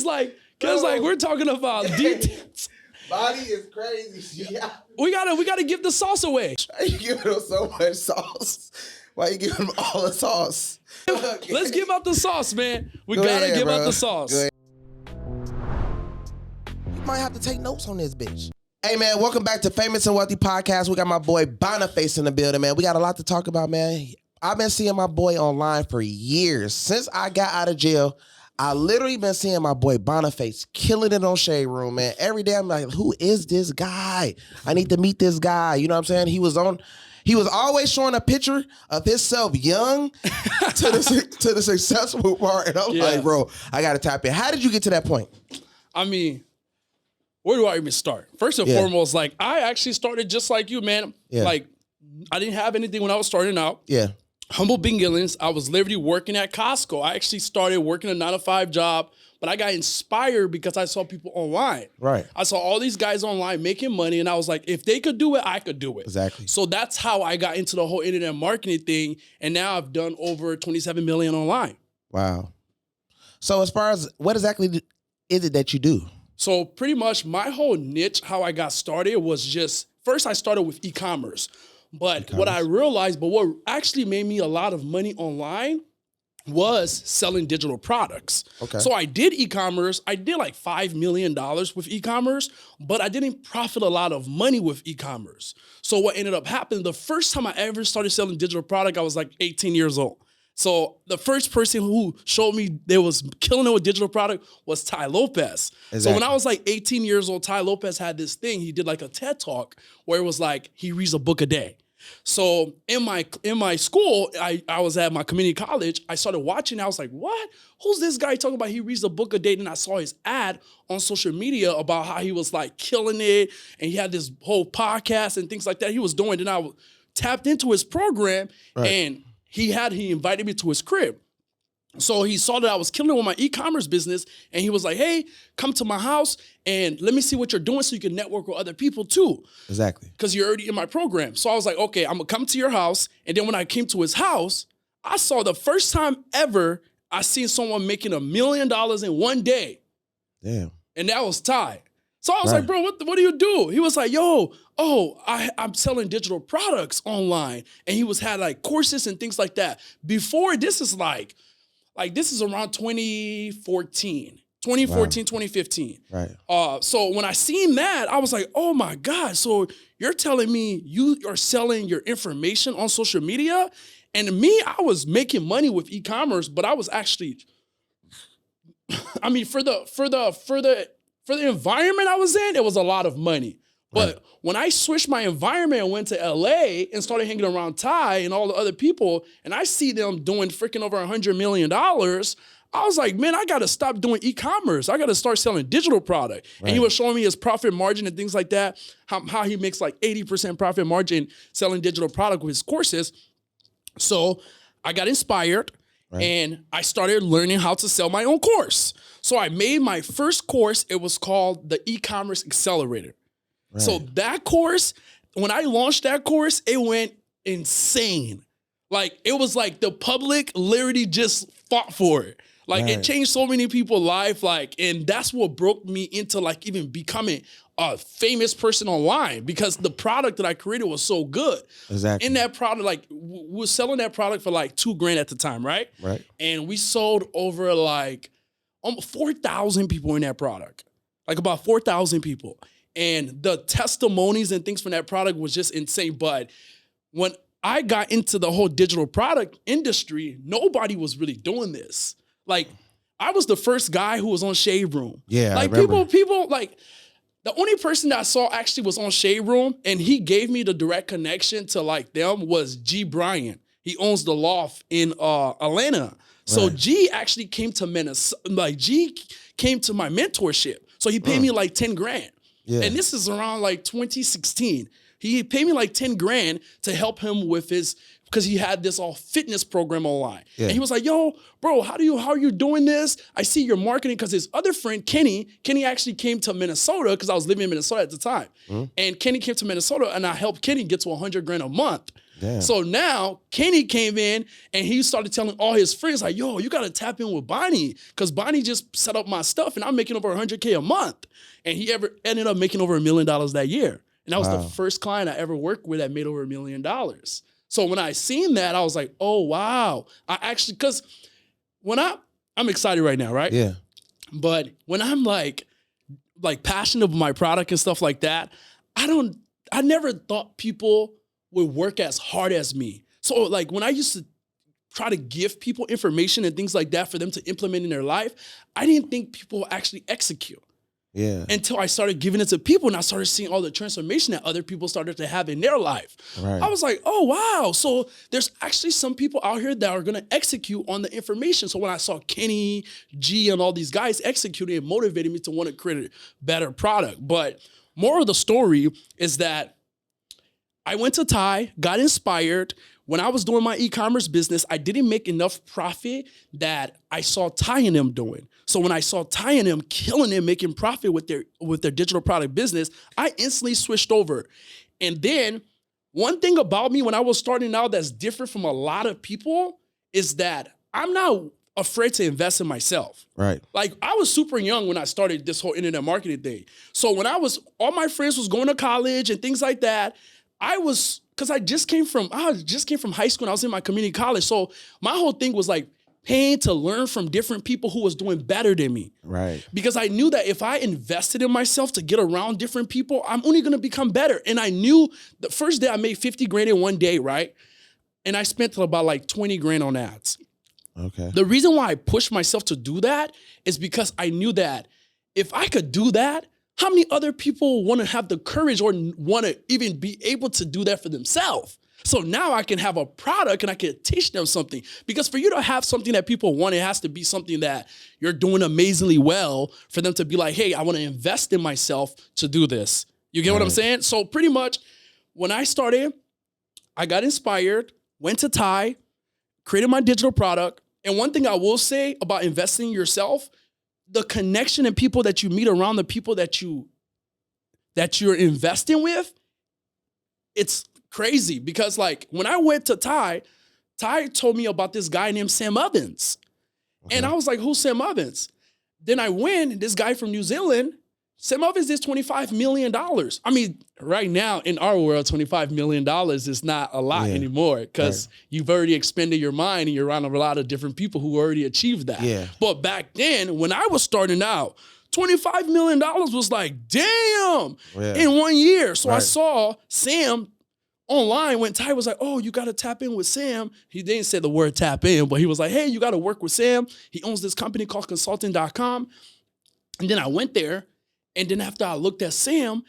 like we're talking about details. Body is crazy. Yeah. We gotta give the sauce away. Why you giving him so much sauce? Why you giving him all the sauce? Let's give out the sauce, man. We gotta give out the sauce. You might have to take notes on this bitch. Hey, man, welcome back to Famous and Wealthy Podcast. We got my boy Boniface in the building, man. We got a lot to talk about, man. I've been seeing my boy online for years. Since I got out of jail, I literally been seeing my boy Boniface killing it on Shade Room, man. Every day I'm like, who is this guy? I need to meet this guy. You know what I'm saying? He was always showing a picture of himself young to the successful part. And I'm like, bro, I got to tap in. How did you get to that point? I mean, where do I even start? First and foremost, like, I actually started just like you, man. Yeah. Like, I didn't have anything when I was starting out. Yeah. Humble beginnings. I was literally working at Costco. I actually started working a 9-to-5 job, but I got inspired because I saw people online. Right. I saw all these guys online making money, and I was like, if they could do it, I could do it. Exactly. So that's how I got into the whole internet marketing thing, and now I've done over 27 million online. Wow. So as far as what exactly is it that you do? So pretty much my whole niche, how I got started was just, first I started with e-commerce. But what I realized, but what actually made me a lot of money online was selling digital products. Okay. So I did e-commerce. I did like $5 million with e-commerce, but I didn't profit a lot of money with e-commerce. So what ended up happening, the first time I ever started selling digital product, I was like 18 years old. So the first person who showed me they was killing it with digital product was Ty Lopez. Exactly. So when I was like 18 years old, Ty Lopez had this thing. He did like a TED Talk where it was like he reads a book a day. So in my school, I was at my community college. I started watching. I was like, what? Who's this guy talking about he reads a book a day? And I saw his ad on social media about how he was like killing it. And he had this whole podcast and things like that he was doing. Then I tapped into his program and he invited me to his crib. So he saw that I was killing it with my e-commerce business, and he was like, hey, come to my house and let me see what you're doing so you can network with other people too. Exactly. Because you're already in my program. So I was like, okay, I'm going to come to your house. And then when I came to his house, I saw the first time ever I seen someone making $1 million in one day. Damn. And that was Ty. So I was like, bro, what do you do? He was like, I'm selling digital products online. And he had like courses and things like that. Before, this is like this is around 2014, 2015. Right. So when I seen that, I was like, oh my God. So you're telling me you are selling your information on social media? And me, I was making money with e-commerce, but I was actually, I mean, for the environment I was in, it was a lot of money. But when I switched my environment and went to LA and started hanging around Ty and all the other people, and I see them doing freaking over $100 million, I was like, man, I got to stop doing e-commerce. I got to start selling digital product. And he was showing me his profit margin and things like that, how he makes like 80% profit margin selling digital product with his courses. So I got inspired and I started learning how to sell my own course. So I made my first course. It was called the E-commerce Accelerator. Right. So that course, when I launched that course, it went insane. Like, it was like the public literally just fought for it. Like, it changed so many people's life. Like, and that's what broke me into like even becoming a famous person online, because the product that I created was so good. Exactly. In that product, like we were selling that product for like $2,000 at the time, right? Right. And we sold over like almost 4,000 people in that product, like about 4,000 people. And the testimonies and things from that product was just insane. But when I got into the whole digital product industry, nobody was really doing this. Like, I was the first guy who was on Shade Room. Yeah, like people like the only person that I saw actually was on Shade Room, and he gave me the direct connection to like them was G. Bryant. He owns the loft in Atlanta. So G actually came to Minnesota. Like, G came to my mentorship. So he paid me like $10,000. Yeah. And this is around like 2016. He paid me like $10,000 to help him with because he had this all fitness program online. Yeah. And he was like, yo, bro, how are you doing this? I see your marketing, because his other friend, Kenny actually came to Minnesota, because I was living in Minnesota at the time. And Kenny came to Minnesota, and I helped Kenny get to $100,000 a month. Damn. So now Kenny came in and he started telling all his friends like, yo, you got to tap in with Bonnie because Bonnie just set up my stuff and I'm making over $100K a month. And he ended up making over $1 million that year. And that was the first client I ever worked with that made over $1 million. So when I seen that, I was like, oh, wow. I actually, because when I'm excited right now, right? Yeah. But when I'm like passionate about my product and stuff like that, I never thought people would work as hard as me. So like when I used to try to give people information and things like that for them to implement in their life, I didn't think people would actually execute. Yeah. Until I started giving it to people and I started seeing all the transformation that other people started to have in their life. Right. I was like, oh, wow. So there's actually some people out here that are going to execute on the information. So when I saw Kenny, G, and all these guys executing, it motivated me to want to create a better product. But more of the story is that I went to Ty, got inspired. When I was doing my e-commerce business, I didn't make enough profit that I saw Ty and them doing. So when I saw Ty and them killing it, making profit with their digital product business, I instantly switched over. And then one thing about me when I was starting out that's different from a lot of people is that I'm not afraid to invest in myself. Right. Like I was super young when I started this whole internet marketing thing. So when all my friends was going to college and things like that, because I just came from high school and I was in my community college. So my whole thing was like paying to learn from different people who was doing better than me. Right. Because I knew that if I invested in myself to get around different people, I'm only going to become better. And I knew the first day I made 50 grand in one day, right? And I spent about like 20 grand on ads. Okay. The reason why I pushed myself to do that is because I knew that if I could do that, how many other people want to have the courage or want to even be able to do that for themselves? So now I can have a product and I can teach them something. Because for you to have something that people want, it has to be something that you're doing amazingly well for them to be like, hey, I want to invest in myself to do this. You get what I'm saying? So pretty much when I started, I got inspired, went to Ty, created my digital product. And one thing I will say about investing in yourself, the connection and people that you meet around the people that you're investing with, it's crazy. Because like when I went to Ty told me about this guy named Sam Ovens. Okay. And I was like, who's Sam Ovens? Then I went, this guy from New Zealand, Sam Ovens is $25 million. I mean, right now in our world, $25 million is not a lot anymore because you've already expended your mind and you're around a lot of different people who already achieved that. Yeah. But back then, when I was starting out, $25 million was like, damn, in 1 year. So I saw Sam online when Ty was like, oh, you got to tap in with Sam. He didn't say the word tap in, but he was like, hey, you got to work with Sam. He owns this company called consulting.com. And then I went there. And then after I looked at Sam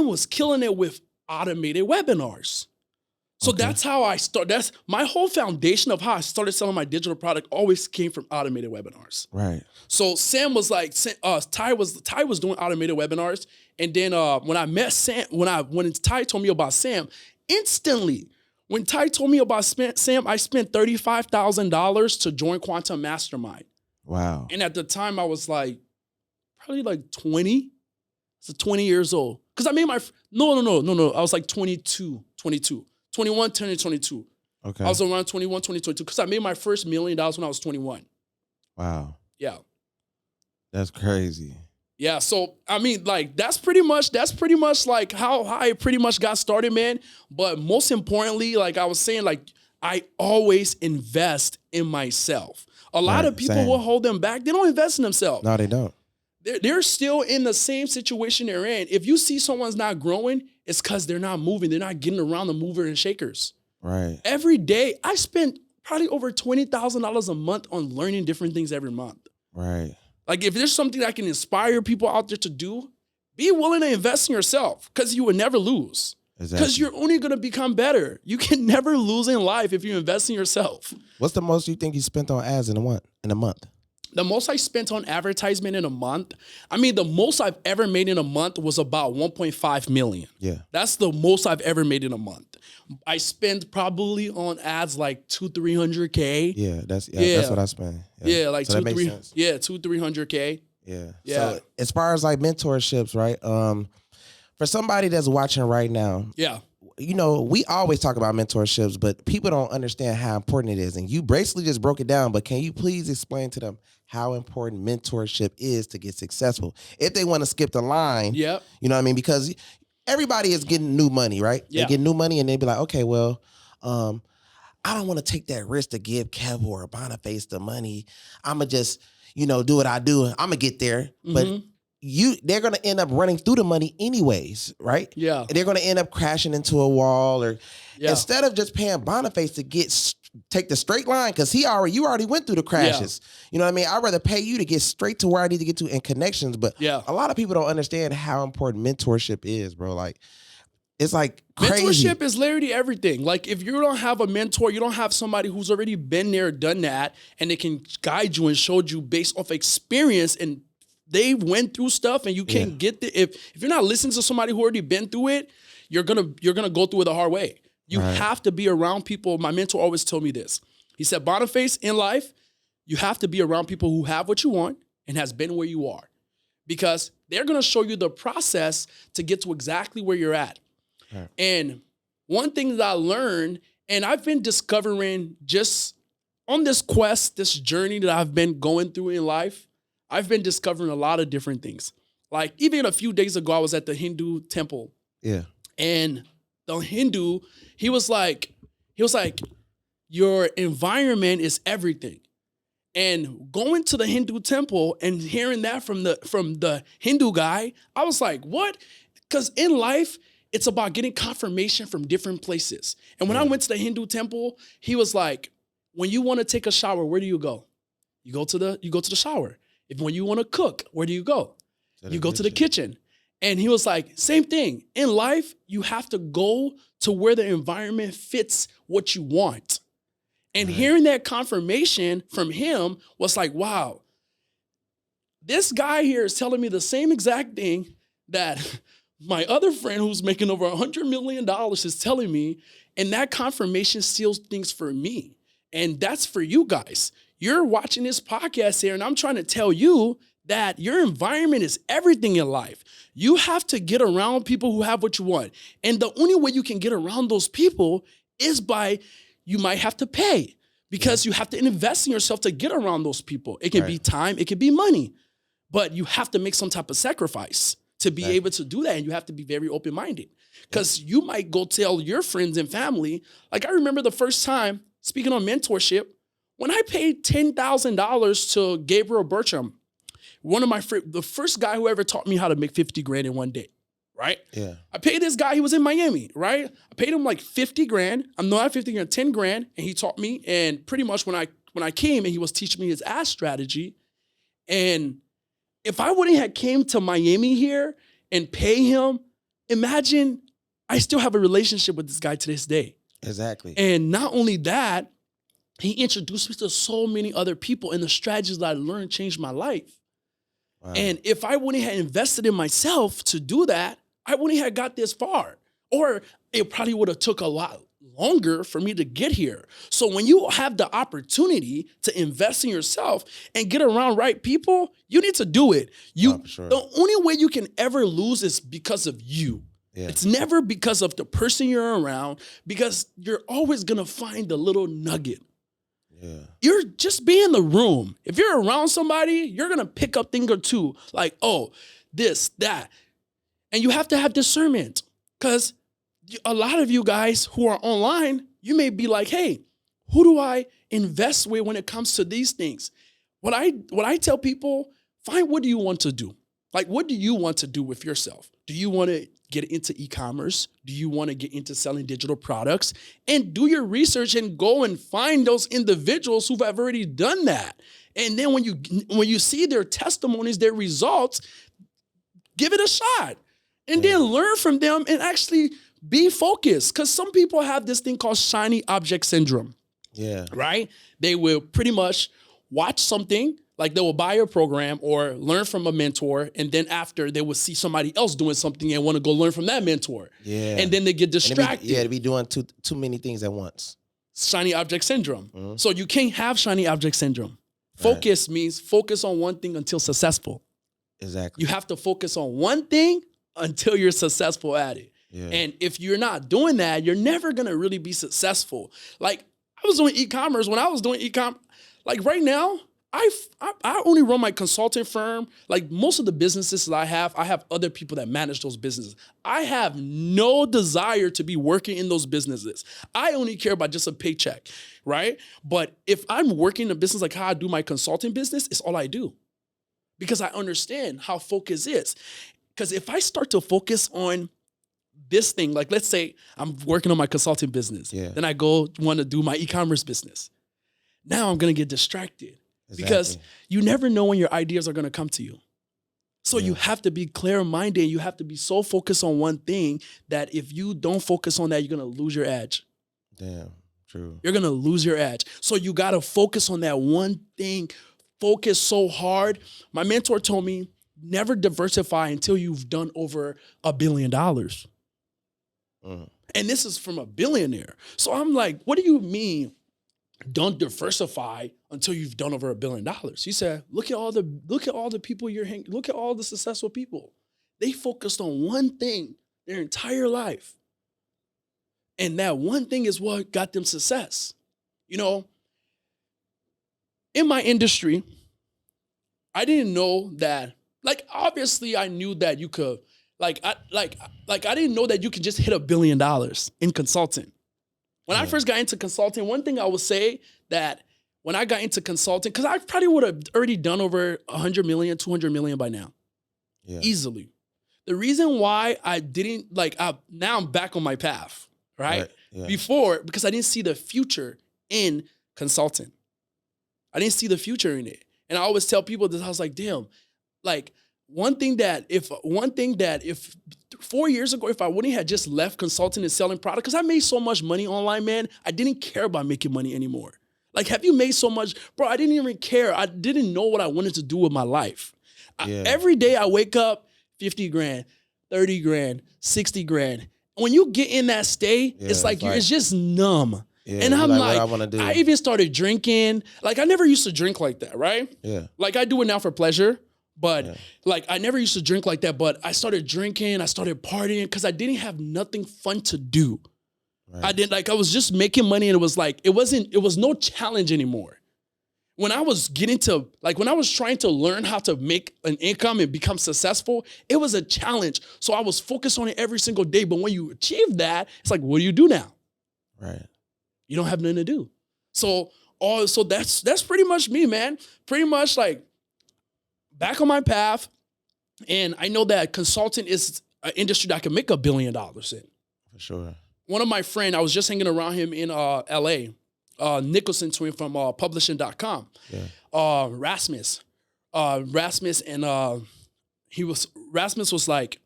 was killing it with automated webinars. So that's how I started. That's my whole foundation of how I started selling my digital product always came from automated webinars. Right. So Sam was like, Ty was doing automated webinars. And then when I met Sam, when Ty told me about Sam, instantly, when Ty told me about Sam, I spent $35,000 to join Quantum Mastermind. Wow. And at the time I was like, probably like 20. So 20 years old. Because I made my, no. I was like 21, turning 22. Okay. I was around 21, 22. Because I made my first $1 million when I was 21. Wow. Yeah. That's crazy. Yeah. So, I mean, like, that's pretty much like how I pretty much got started, man. But most importantly, like I was saying, like, I always invest in myself. A lot of people will hold them back. They don't invest in themselves. No, they don't. They're still in the same situation they're in. If you see someone's not growing, it's because they're not moving. They're not getting around the mover and shakers. Right. Every day, I spend probably over $20,000 a month on learning different things every month. Right. Like if there's something that can inspire people out there to do, be willing to invest in yourself because you will never lose. Because you're only going to become better. You can never lose in life if you invest in yourself. What's the most you think you spent on ads in a month? The most I spent on advertisement in a month, I mean, the most I've ever made in a month was about 1.5 million. Yeah. That's the most I've ever made in a month. I spent probably on ads like 200-300K. Yeah, that's what I spent. Yeah, like so 200-300K. Yeah. So as far as like mentorships, right? For somebody that's watching right now, we always talk about mentorships, but people don't understand how important it is. And you basically just broke it down, but can you please explain to them how important mentorship is to get successful? If they want to skip the line, you know what I mean? Because everybody is getting new money, right? Yeah. They get new money and they be like, okay, well, I don't want to take that risk to give KEVO or Boniface the money. I'm going to just, do what I do. I'm going to get there. Mm-hmm. But they're going to end up running through the money anyways, right? Yeah. And they're going to end up crashing into a wall, or instead of just paying Boniface to take the straight line, because you already went through the crashes. Yeah. You know what I mean? I'd rather pay you to get straight to where I need to get to in connections. But a lot of people don't understand how important mentorship is, bro. Like, it's like crazy. Mentorship is literally everything. Like, if you don't have a mentor, you don't have somebody who's already been there, done that, and they can guide you and show you based off experience, and they went through stuff, and you can't get the. If you're not listening to somebody who already been through it, you're gonna go through it the hard way. You have to be around people. My mentor always told me this. He said, Boniface, in life, you have to be around people who have what you want and has been where you are, because they're gonna show you the process to get to exactly where you're at. Right. And one thing that I learned, and I've been discovering just on this quest, this journey that I've been going through in life, I've been discovering a lot of different things. Like, even a few days ago, I was at the Hindu temple. Yeah. And the Hindu, he was like, your environment is everything. And going to the Hindu temple and hearing that from the Hindu guy, I was like, what? Because in life, it's about getting confirmation from different places. And when I went to the Hindu temple, he was like, when you want to take a shower, where do you go? You go to the shower. When you want to cook, where do you go? You go to the kitchen. And he was like, same thing. In life, you have to go to where the environment fits what you want. And hearing that confirmation from him was like, wow, this guy here is telling me the same exact thing that my other friend who's making over $100 million is telling me, and that confirmation seals things for me. And that's for you guys. You're watching this podcast here, and I'm trying to tell you that your environment is everything in life. You have to get around people who have what you want. And the only way you can get around those people is by, you might have to pay, because you have to invest in yourself to get around those people. It can be time, it can be money, but you have to make some type of sacrifice to be able to do that. And you have to be very open-minded, because you might go tell your friends and family. Like, I remember the first time, speaking on mentorship, when I paid $10,000 to Gabriel Bertram, the first guy who ever taught me how to make 50 grand in one day, right? Yeah. I paid this guy, he was in Miami, right? I paid him like 50 grand. I'm not 50 grand, 10 grand. And he taught me. And pretty much when I came and he was teaching me his ass strategy, and if I wouldn't have came to Miami here and pay him, imagine I still have a relationship with this guy to this day. Exactly. And not only that, he introduced me to so many other people, and the strategies that I learned changed my life. Wow. And if I wouldn't have invested in myself to do that, I wouldn't have got this far. Or it probably would have took a lot longer for me to get here. So when you have the opportunity to invest in yourself and get around right people, you need to do it. The only way you can ever lose is because of you. Yeah. It's never because of the person you're around, because you're always going to find the little nugget. Yeah. You're just be in the room. If you're around somebody, you're going to pick up thing or two, like, oh, this, that. And you have to have discernment, because a lot of you guys who are online, you may be like, hey, who do I invest with when it comes to these things? What I tell people, find what do you want to do? Like, what do you want to do with yourself? Do you want to get into e-commerce? Do you want to get into selling digital products? And do your research and go and find those individuals who have already done that. And then when you see their testimonies, their results, give it a shot. And then learn from them and actually be focused. Because some people have this thing called shiny object syndrome. Yeah. Right? They will pretty much watch something, like they will buy a program or learn from a mentor, and then after they will see somebody else doing something and want to go learn from that mentor. Yeah. And then they get distracted. They be doing too many things at once. Shiny object syndrome. Mm-hmm. So you can't have shiny object syndrome. Focus means focus on one thing until successful. Exactly. You have to focus on one thing until you're successful at it. Yeah. And if you're not doing that, you're never going to really be successful. Like I was doing e-commerce. When I was doing e-commerce, like right now, I only run my consulting firm. Like most of the businesses that I have other people that manage those businesses. I have no desire to be working in those businesses. I only care about just a paycheck, right? But if I'm working in a business like how I do my consulting business, it's all I do. Because I understand how focus is. Because if I start to focus on this thing, like let's say I'm working on my consulting business, then I want to do my e-commerce business. Now I'm going to get distracted. Because you never know when your ideas are going to come to you. So you have to be clear-minded. You have to be so focused on one thing that if you don't focus on that, you're going to lose your edge. Damn, true. You're going to lose your edge. So you got to focus on that one thing. Focus so hard. My mentor told me, never diversify until you've done over $1 billion. And this is from a billionaire. So I'm like, what do you mean? Don't diversify until you've done over $1 billion. He said, look at all the people look at all the successful people. They focused on one thing their entire life. And that one thing is what got them success. You know, in my industry, I didn't know that, like, obviously I knew that you could, I didn't know that you could just hit $1 billion in consulting. When I first got into consulting, one thing I would say that when I got into consulting, because I probably would have already done over 100 million, 200 million by now. Easily. The reason why I didn't, now I'm back on my path, right? Before, because I didn't see the future in consulting. I didn't see the future in it. And I always tell people this, I was like, damn, like one thing that if 4 years ago, if I wouldn't have just left consulting and selling product, because I made so much money online, man, I didn't care about making money anymore. Like, have you made so much? Bro, I didn't even care. I didn't know what I wanted to do with my life. Every day I wake up, 50 grand, 30 grand, 60 grand. When you get in that state, it's like it's just numb. And I'm like I even started drinking. Like, I never used to drink like that, right? Like, I do it now for pleasure. But like, I never used to drink like that, but I started drinking, I started partying because I didn't have nothing fun to do. I was just making money, and it was like, it was no challenge anymore. When I was when I was trying to learn how to make an income and become successful, it was a challenge. So I was focused on it every single day. But when you achieve that, it's like, what do you do now? Right. You don't have nothing to do. So that's pretty much me, man. Pretty much like, back on my path, and I know that consulting is an industry that I can make $1 billion in. For sure. One of my friends, I was just hanging around him in LA, Nicholson twin from publishing.com. Rasmus. Rasmus was like,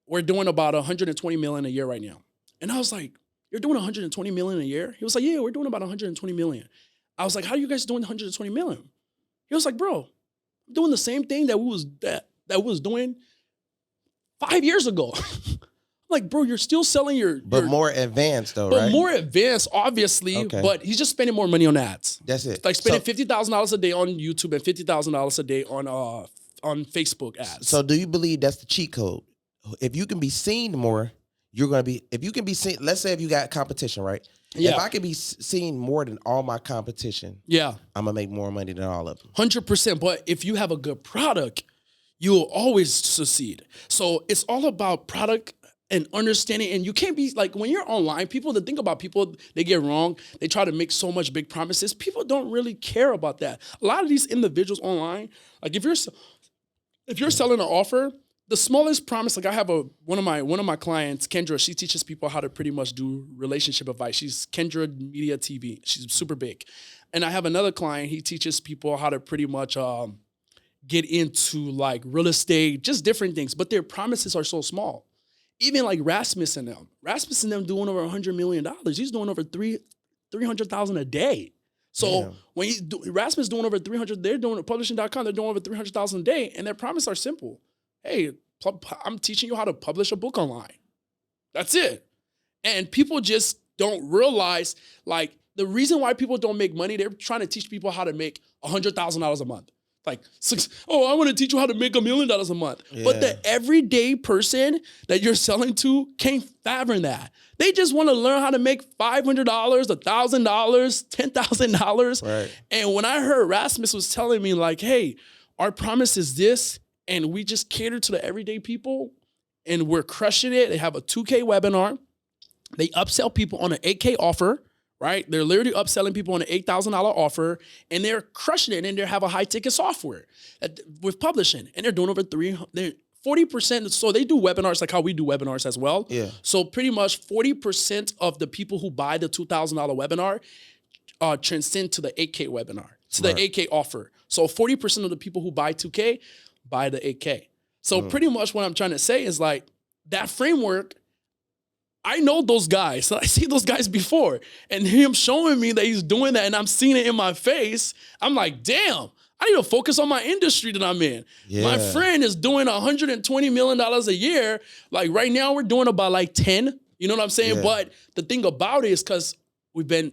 we're doing about 120 million a year right now. And I was like, you're doing 120 million a year? He was like, yeah, we're doing about 120 million. I was like, how are you guys doing 120 million? He was like, bro, I'm doing the same thing that we was doing 5 years ago. I'm like, bro, you're still selling But more advanced though, right? But more advanced, obviously, but he's just spending more money on ads. That's it. Like spending $50,000 a day on YouTube and $50,000 a day on Facebook ads. So do you believe that's the cheat code? If you can be seen more, you're going to be, if you can be seen, let's say if you got competition, right? If I can be seen more than all my competition, I'm going to make more money than all of them. 100%. But if you have a good product, you will always succeed. So it's all about product and understanding. And you can't be like, when you're online, the thing about people, they get wrong. They try to make so much big promises. People don't really care about that. A lot of these individuals online, like if you're selling an offer, the smallest promise, like I have one of my clients, Kendra, she teaches people how to pretty much do relationship advice. She's Kendra Media TV. She's super big. And I have another client, he teaches people how to pretty much get into like real estate, just different things. But their promises are so small. Even like Rasmus and them doing over $100 million. He's doing over 300,000 a day. So when Rasmus doing over 300, they're doing publishing.com, they're doing over 300,000 a day. And their promises are simple. Hey, I'm teaching you how to publish a book online. That's it. And people just don't realize, like, the reason why people don't make money, they're trying to teach people how to make $100,000 a month. like I want to teach you how to make $1 million a month. Yeah. But the everyday person that you're selling to can't fathom that. They just want to learn how to make $500, $1,000, $10,000. Right. And when I heard Rasmus was telling me like, hey, our promise is this, and we just cater to the everyday people, and we're crushing it. They have a 2K webinar. They upsell people on an 8K offer. Right? They're literally upselling people on an $8,000 offer, and they're crushing it, and they have a high-ticket software with publishing, and they're doing over 40%. So they do webinars like how we do webinars as well. Yeah. So pretty much 40% of the people who buy the $2,000 webinar transcend to the 8K webinar, to the 8K offer. So 40% of the people who buy 2K buy the 8K. So pretty much what I'm trying to say is like that framework. I know those guys. So I see those guys before, and him showing me that he's doing that, and I'm seeing it in my face. I'm like, damn, I need to focus on my industry that I'm in. Yeah. My friend is doing $120 million a year. Like right now, we're doing about like 10. You know what I'm saying? Yeah. But the thing about it is because we've been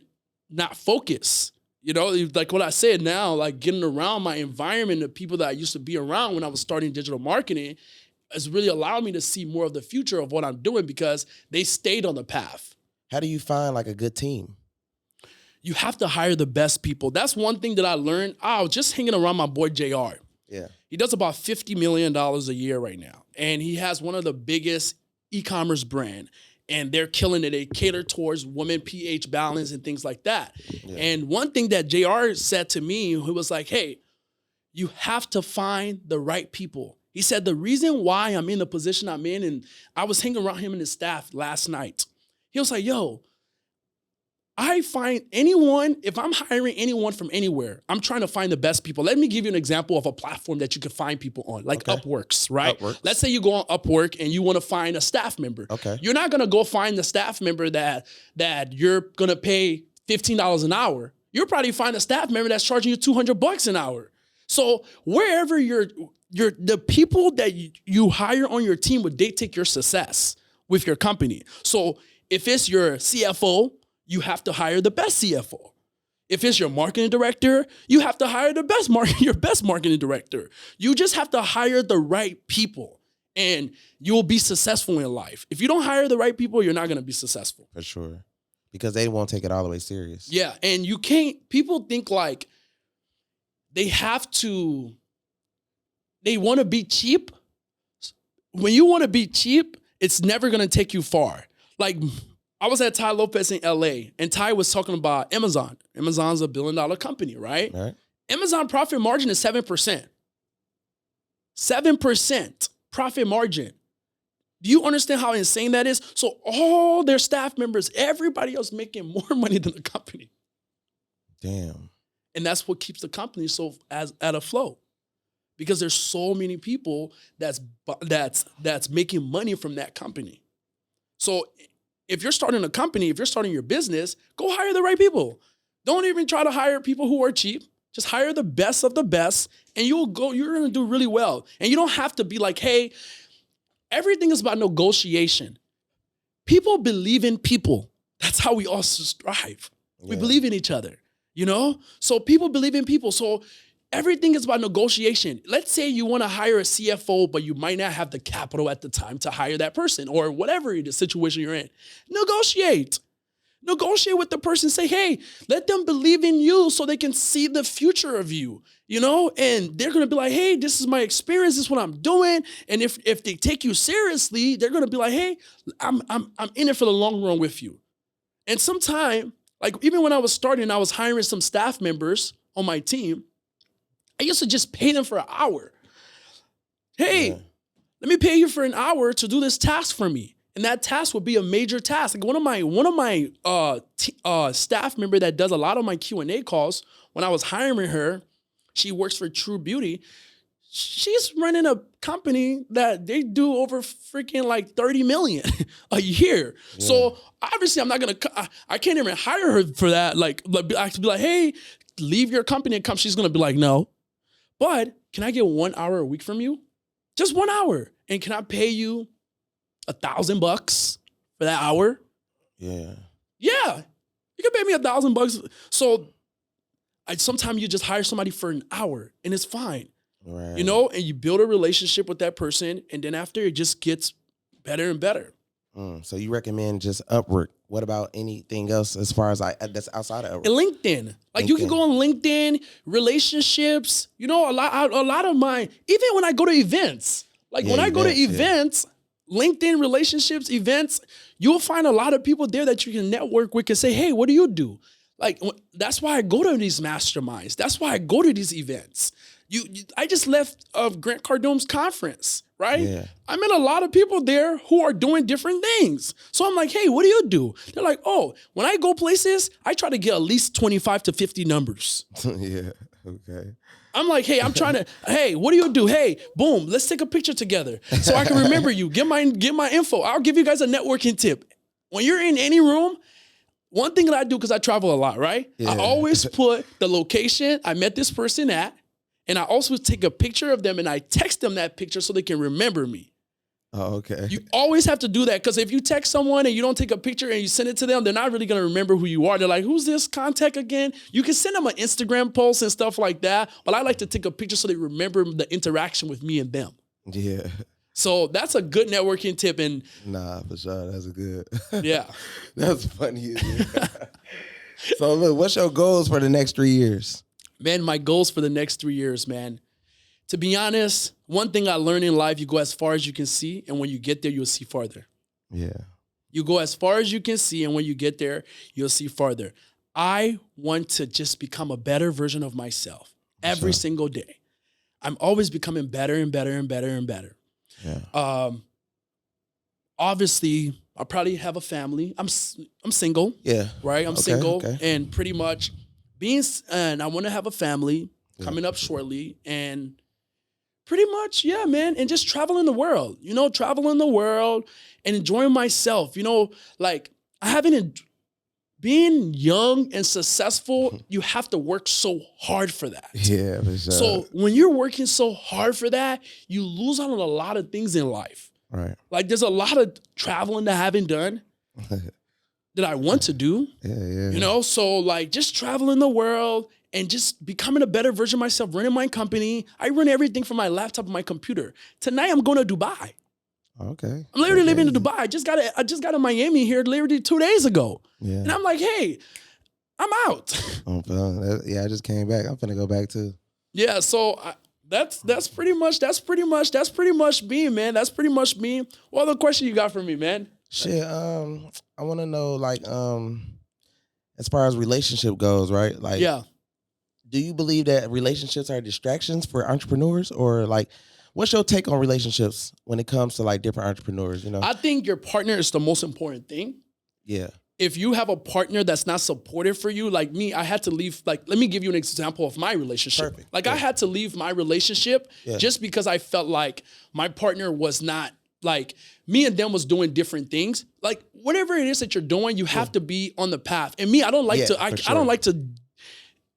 not focused. You know, like what I said now, like getting around my environment, the people that I used to be around when I was starting digital marketing, has really allowed me to see more of the future of what I'm doing because they stayed on the path. How do you find like a good team? You have to hire the best people. That's one thing that I learned. I was just hanging around my boy JR. Yeah. He does about $50 million a year right now. And he has one of the biggest e-commerce brand. And they're killing it. They cater towards women pH balance and things like that. Yeah. And one thing that JR said to me, he was like, hey, you have to find the right people. He said, the reason why I'm in the position I'm in, and I was hanging around him and his staff last night. He was like, yo, I find anyone, if I'm hiring anyone from anywhere, I'm trying to find the best people. Let me give you an example of a platform that you could find people on, like Upworks, right? Upworks. Let's say you go on Upwork and you want to find a staff member. Okay. You're not going to go find the staff member that you're going to pay $15 an hour. You'll probably find a staff member that's charging you $200 an hour. So wherever the people that you hire on your team would dictate your success with your company. So if it's your CFO, you have to hire the best CFO. If it's your marketing director, you have to hire your best marketing director. You just have to hire the right people, and you'll be successful in life. If you don't hire the right people, you're not going to be successful. For sure. Because they won't take it all the way serious. Yeah, and you can't, people think like they want to be cheap. When you want to be cheap, it's never going to take you far. Like, I was at Ty Lopez in LA, and Ty was talking about Amazon. Amazon's a $1 billion company, right? Amazon profit margin is 7%. 7% profit margin. Do you understand how insane that is? So all their staff members, everybody else making more money than the company. Damn. And that's what keeps the company at a flow. Because there's so many people that's making money from that company. So if you're starting a company, if you're starting your business, go hire the right people. Don't even try to hire people who are cheap. Just hire the best of the best, and you're going to do really well. And you don't have to be like, hey, everything is about negotiation. People believe in people. That's how we all strive. Yeah. We believe in each other, you know? So people believe in people. So everything is about negotiation. Let's say you want to hire a CFO, but you might not have the capital at the time to hire that person, or whatever the situation you're in. Negotiate. Negotiate with the person. Say, hey, let them believe in you so they can see the future of you, you know? And they're going to be like, hey, this is my experience. This is what I'm doing. And if they take you seriously, they're going to be like, hey, I'm in it for the long run with you. And sometime, like even when I was starting, I was hiring some staff members on my team. I used to just pay them for an hour. Hey, let me pay you for an hour to do this task for me. And that task would be a major task. Like one of my staff member that does a lot of my Q&A calls, when I was hiring her, she works for True Beauty. She's running a company that they do over freaking like 30 million a year. Yeah. So obviously I can't even hire her for that. Like I could be like, hey, leave your company and come. She's going to be like, no. But can I get 1 hour a week from you? Just 1 hour. And can I pay you $1,000 for that hour? Yeah. Yeah. You can pay me $1,000. So Sometimes you just hire somebody for an hour and it's fine. Right. You know, and you build a relationship with that person, and then after it just gets better and better. So you recommend just Upwork. What about anything else as far as that's outside of Upwork? And LinkedIn. Like you can go on LinkedIn, relationships, you know, a lot of mine, even when I go to events, like when I go to events, LinkedIn, relationships, events, you'll find a lot of people there that you can network with and say, hey, what do you do? Like, that's why I go to these masterminds. That's why I go to these events. I just left Grant Cardone's conference, right? Yeah. I met a lot of people there who are doing different things. So I'm like, hey, what do you do? They're like, oh, when I go places, I try to get at least 25 to 50 numbers. Yeah, okay. I'm like, hey, I'm trying to, hey, what do you do? Hey, boom, let's take a picture together so I can remember you. Get my info. I'll give you guys a networking tip. When you're in any room, one thing that I do, because I travel a lot, right? Yeah. I always put the location I met this person at, and I also take a picture of them and I text them that picture so they can remember me. Oh, okay. You always have to do that, because if you text someone and you don't take a picture and you send it to them, they're not really going to remember who you are. They're like, who's this contact again? You can send them an Instagram post and stuff like that, but I like to take a picture so they remember the interaction with me and them. Yeah. So that's a good networking tip. And nah, for sure. That's a good. Yeah. That's funny. So look, what's your goals for the next 3 years? Man, my goals for the next 3 years, man. To be honest, one thing I learned in life, you go as far as you can see, and when you get there, you'll see farther. Yeah. You go as far as you can see, and when you get there, you'll see farther. I want to just become a better version of myself every single day. I'm always becoming better and better and better and better. Yeah. Obviously, I'll probably have a family. I'm single. Yeah. Right? I'm single. Okay. And pretty much and I want to have a family coming up shortly, and pretty much, yeah, man. And just traveling the world, traveling the world and enjoying myself, like being young and successful, you have to work so hard for that. Yeah, for sure. So when you're working so hard for that, you lose out on a lot of things in life. Right. Like there's a lot of traveling that I haven't done that I want to do. Yeah. So like just traveling the world and just becoming a better version of myself, running my company. I run everything from my laptop and my computer. Tonight I'm going to Dubai. Okay. I'm literally living in Dubai. I just got to Miami here literally 2 days ago. Yeah. And I'm like, hey, I'm out. Yeah, I just came back. I'm finna go back too. Yeah, so that's pretty much me, man. That's pretty much me. What other question you got for me, man? Shit, I want to know, like, as far as relationship goes, right? Like, yeah. Do you believe that relationships are distractions for entrepreneurs, or like, what's your take on relationships when it comes to like different entrepreneurs? I think your partner is the most important thing. Yeah. If you have a partner that's not supportive for you, like me, I had to leave. Like, let me give you an example of my relationship. Perfect. Like, I had to leave my relationship just because I felt like my partner was not, like, me and them was doing different things. Like, whatever it is that you're doing, you have to be on the path. And me, I don't like to, I don't like to,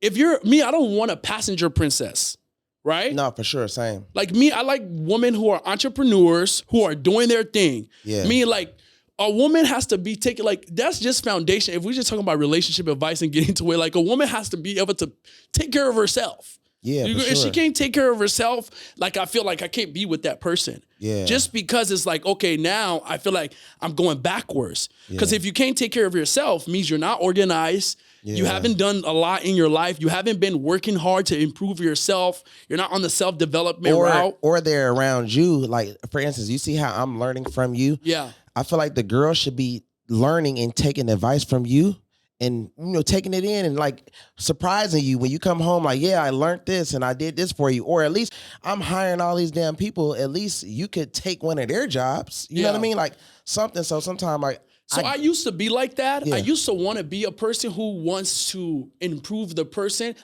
if you're me, I don't want a passenger princess. Right? No, for sure. Same. Like me, I like women who are entrepreneurs, who are doing their thing. Yeah. Me, like, a woman has to be taking, like, that's just foundation. If we're just talking about relationship advice and getting to it, like, a woman has to be able to take care of herself. Yeah, for sure. If she can't take care of herself, like, I feel like I can't be with that person. Yeah. Just because it's like, okay, now I feel like I'm going backwards. Because if you can't take care of yourself, means you're not organized. Yeah. You haven't done a lot in your life. You haven't been working hard to improve yourself. You're not on the self-development route. Or they're around you. Like, for instance, you see how I'm learning from you? Yeah. I feel like the girl should be learning and taking advice from you and, taking it in and like surprising you when you come home. Like, yeah, I learned this and I did this for you. Or at least I'm hiring all these damn people. At least you could take one of their jobs. You know what I mean? Like something. So sometimes I used to be like that. Yeah. I used to want to be a person who wants to improve the person.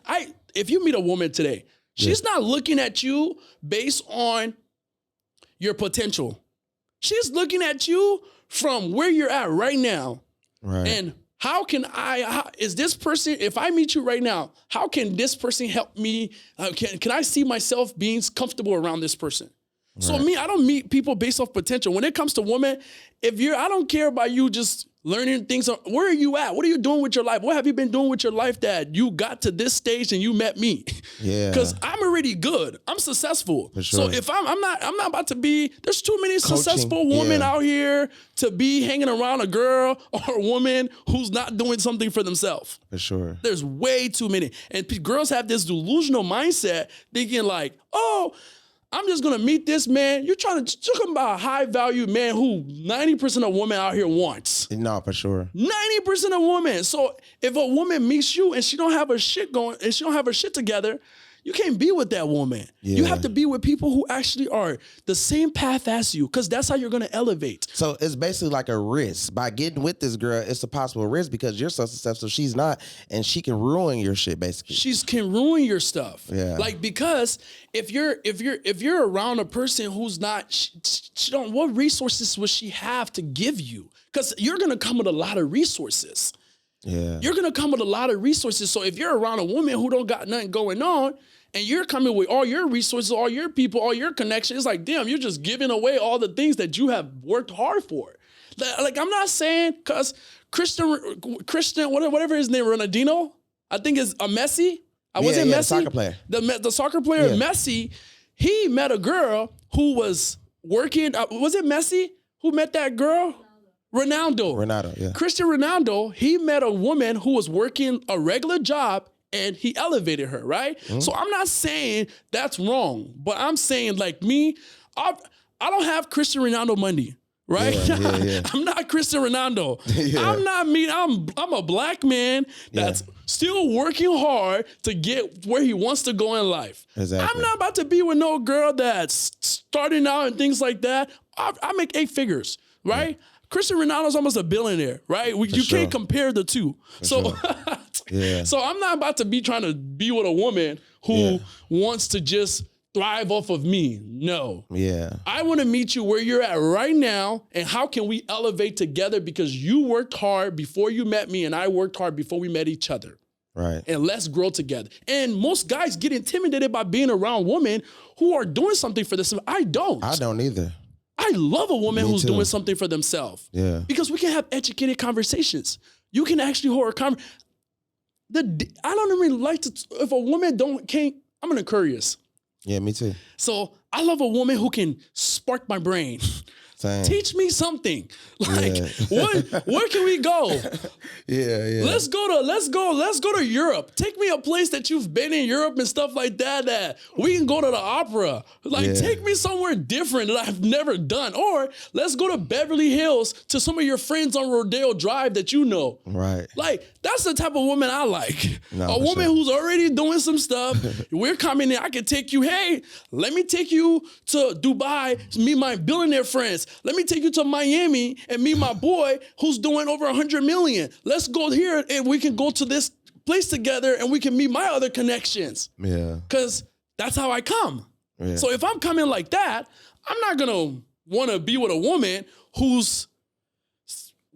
If you meet a woman today, she's not looking at you based on your potential. She's looking at you from where you're at right now. Right. And how is this person, if I meet you right now, how can this person help me? Can I see myself being comfortable around this person? Right. So me, I don't meet people based off potential. When it comes to women, I don't care about you just learning things. Where are you at? What are you doing with your life? What have you been doing with your life that you got to this stage and you met me? Yeah. Because I'm already good. I'm successful. For sure. So if I'm not about to be, there's too many successful women out here to be hanging around a girl or a woman who's not doing something for themselves. For sure. There's way too many. And girls have this delusional mindset thinking like, oh, I'm just gonna meet this man. You're talking about a high value man who 90% of women out here wants. No, for sure. 90% of women. So if a woman meets you and she don't have her shit going and she don't have her shit together, you can't be with that woman. Yeah. You have to be with people who actually are the same path as you, because that's how you're gonna elevate. So it's basically like a risk. By getting with this girl, it's a possible risk because you're so successful, she's not, and she can ruin your shit basically. She can ruin your stuff. Yeah. Like, because if you're around a person who's not, she don't, what resources would she have to give you? Because you're gonna come with a lot of resources. Yeah. You're gonna come with a lot of resources. So if you're around a woman who don't got nothing going on, and you're coming with all your resources, all your people, all your connections, it's like, damn, you're just giving away all the things that you have worked hard for. Like, I'm not saying, because Christian, whatever his name, Ronaldinho, I think is a Messi. Was it Messi? The soccer player. The soccer player, Messi, he met a girl who was working, was it Messi who met that girl? Ronaldo, yeah. Cristiano Ronaldo, he met a woman who was working a regular job and he elevated her, right? Mm-hmm. So I'm not saying that's wrong, but I'm saying, like, me, I don't have Cristiano Ronaldo money, right? Yeah. I'm not Cristiano Ronaldo. I'm not me. I'm a black man that's still working hard to get where he wants to go in life. Exactly. I'm not about to be with no girl that's starting out and things like that. I make 8 figures, right? Yeah. Cristiano Ronaldo's almost a billionaire, right? You can't compare the two. So I'm not about to be trying to be with a woman who wants to just thrive off of me. No. Yeah. I want to meet you where you're at right now, and how can we elevate together, because you worked hard before you met me and I worked hard before we met each other. Right. And let's grow together. And most guys get intimidated by being around women who are doing something for themselves. I don't either. I love a woman who's doing something for themselves. Yeah. Because we can have educated conversations. You can actually hold a conversation. I don't really like to, if a woman I'm an Aquarius. Yeah, me too. So I love a woman who can spark my brain. Same. Teach me something. Like, where can we go? Let's go to Europe. Take me a place that you've been in Europe and stuff like that we can go to the opera. Like, take me somewhere different that I've never done. Or let's go to Beverly Hills to some of your friends on Rodeo Drive that you know. Right. Like, that's the type of woman I like. A woman who's already doing some stuff. We're coming in. I can take you, hey, let me take you to Dubai, meet my billionaire friends. Let me take you to Miami and meet my boy who's doing over 100 million. Let's go here and we can go to this place together and we can meet my other connections. Yeah. Because that's how I come. Yeah. So if I'm coming like that, I'm not going to want to be with a woman who's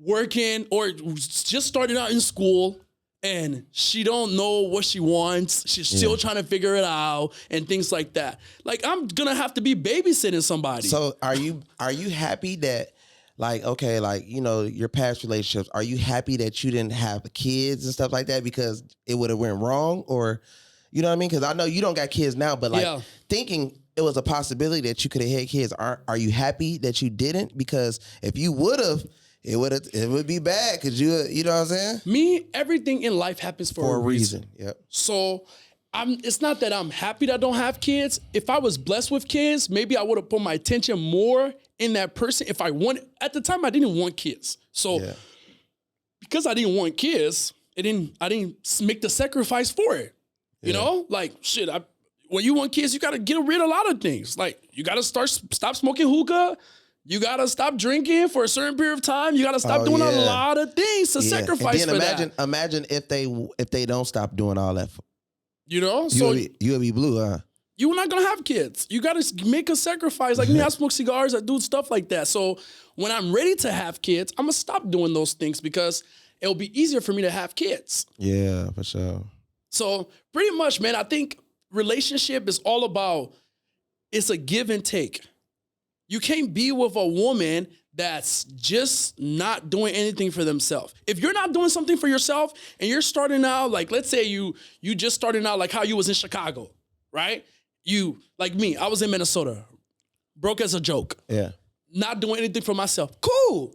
working or just starting out in school and she don't know what she wants. She's still trying to figure it out and things like that. Like, I'm gonna have to be babysitting somebody. So are you happy that, like, okay, like, you know, your past relationships, are you happy that you didn't have kids and stuff like that because it would have went wrong? Or, you know what I mean? Because I know you don't got kids now, but like thinking it was a possibility that you could have had kids, are you happy that you didn't? Because if you would have, it would be bad, because you know what I'm saying? Me, everything in life happens for a reason. Yep. So it's not that I'm happy that I don't have kids. If I was blessed with kids, maybe I would have put my attention more in that person. If I wanted, at the time I didn't want kids. So because I didn't want kids, I didn't make the sacrifice for it. You know? Like, shit, when you want kids, you gotta get rid of a lot of things. Like, you gotta stop smoking hookah. You gotta stop drinking for a certain period of time. You gotta stop doing a lot of things to sacrifice for that. Imagine if they don't stop doing all that. You know, you'll be blue, huh? You're not gonna have kids. You gotta make a sacrifice. Like me, I smoke cigars, I do stuff like that. So when I'm ready to have kids, I'm gonna stop doing those things because it'll be easier for me to have kids. Yeah, for sure. So pretty much, man, I think relationship is all about, it's a give and take. You can't be with a woman that's just not doing anything for themselves. If you're not doing something for yourself and you're starting out, like let's say you just starting out like how you was in Chicago, right? You, like me, I was in Minnesota, broke as a joke. Yeah. Not doing anything for myself. Cool.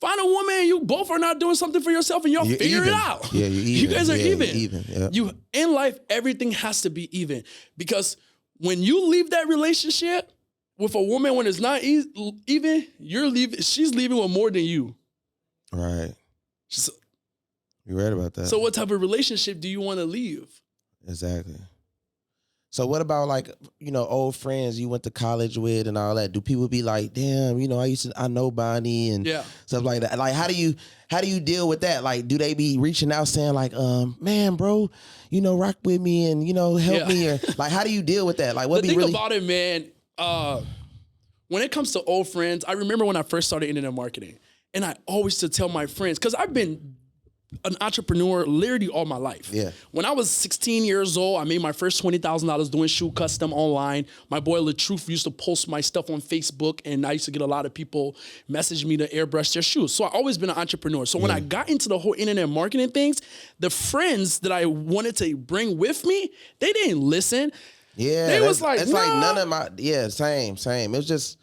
Find a woman and you both are not doing something for yourself and y'all figure it out. Yeah, you're even. You guys are even. Yeah. You, in life, everything has to be even. Because when you leave that relationship with a woman when it's not even, she's leaving with more than you. Right. You're right about that. So what type of relationship do you want to leave? Exactly. So what about like, old friends you went to college with and all that? Do people be like, damn, I know Bonnie and stuff like that? Like, how do you deal with that? Like, do they be reaching out saying like, man, bro, rock with me and, help me? Or like, how do you deal with that? Like, what the thing about it, man, when it comes to old friends, I remember when I first started internet marketing and I always used to tell my friends, because I've been an entrepreneur literally all my life. Yeah. When I was 16 years old, I made my first $20,000 doing shoe custom online. My boy LaTruth used to post my stuff on Facebook, and I used to get a lot of people message me to airbrush their shoes. So I've always been an entrepreneur. So when I got into the whole internet marketing things, the friends that I wanted to bring with me, they didn't listen. Yeah. They was like, it's like none of my, same. It's just,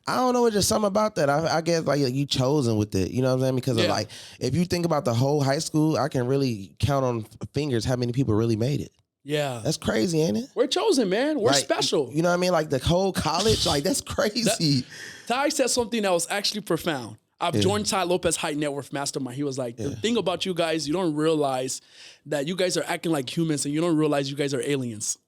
I don't know. It's just something about that. I guess like you chosen with it. You know what I'm saying? Because of like, if you think about the whole high school, I can really count on fingers how many people really made it. Yeah. That's crazy, ain't it? We're chosen, man. We're like, special. You know what I mean? Like the whole college, like that's crazy. Ty said something that was actually profound. I've joined Ty Lopez High Net Worth Mastermind. He was like, the thing about you guys, you don't realize that you guys are acting like humans and you don't realize you guys are aliens.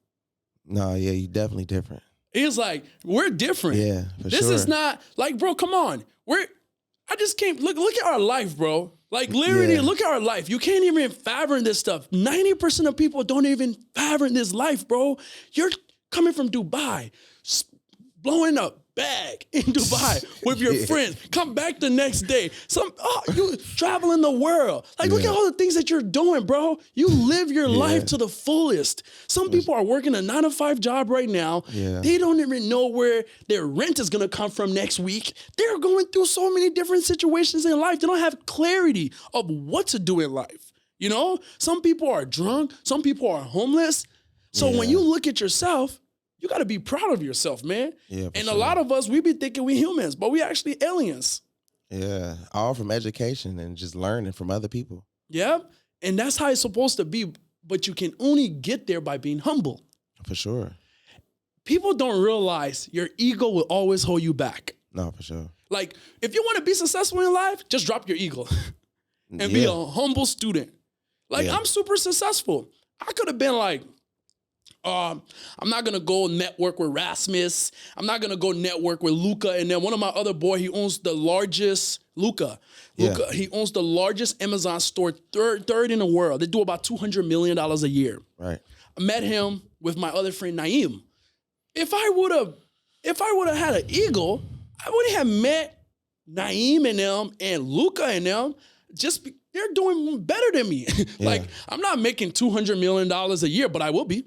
No, yeah, you're definitely different. He's like, we're different. Yeah, for This is not like, bro, come on. I just can't look at our life, bro. Like literally look at our life. You can't even fathom this stuff. 90% of people don't even fathom this life, bro. You're coming from Dubai, blowing up bag in Dubai with your friends. Come back the next day. You traveling the world. Like, look at all the things that you're doing, bro. You live your life to the fullest. Some people are working a 9-to-5 job right now. Yeah. They don't even know where their rent is gonna come from next week. They're going through so many different situations in life. They don't have clarity of what to do in life. Some people are drunk. Some people are homeless. So when you look at yourself, you got to be proud of yourself, man. Yeah, and a lot of us, we be thinking we humans, but we actually aliens. Yeah, all from education and just learning from other people. Yeah, and that's how it's supposed to be, but you can only get there by being humble. For sure. People don't realize your ego will always hold you back. No, for sure. Like, if you want to be successful in life, just drop your ego and be a humble student. Like, I'm super successful. I could have been like, I'm not going to go network with Rasmus. I'm not going to go network with Luca. And then one of my other boy, he owns the largest, Luca, he owns the largest Amazon store, third in the world. They do about $200 million a year. Right. I met him with my other friend, Naeem. If I would have had an ego, I wouldn't have met Naeem and them and Luca and them. They're doing better than me. Like, I'm not making $200 million a year, but I will be.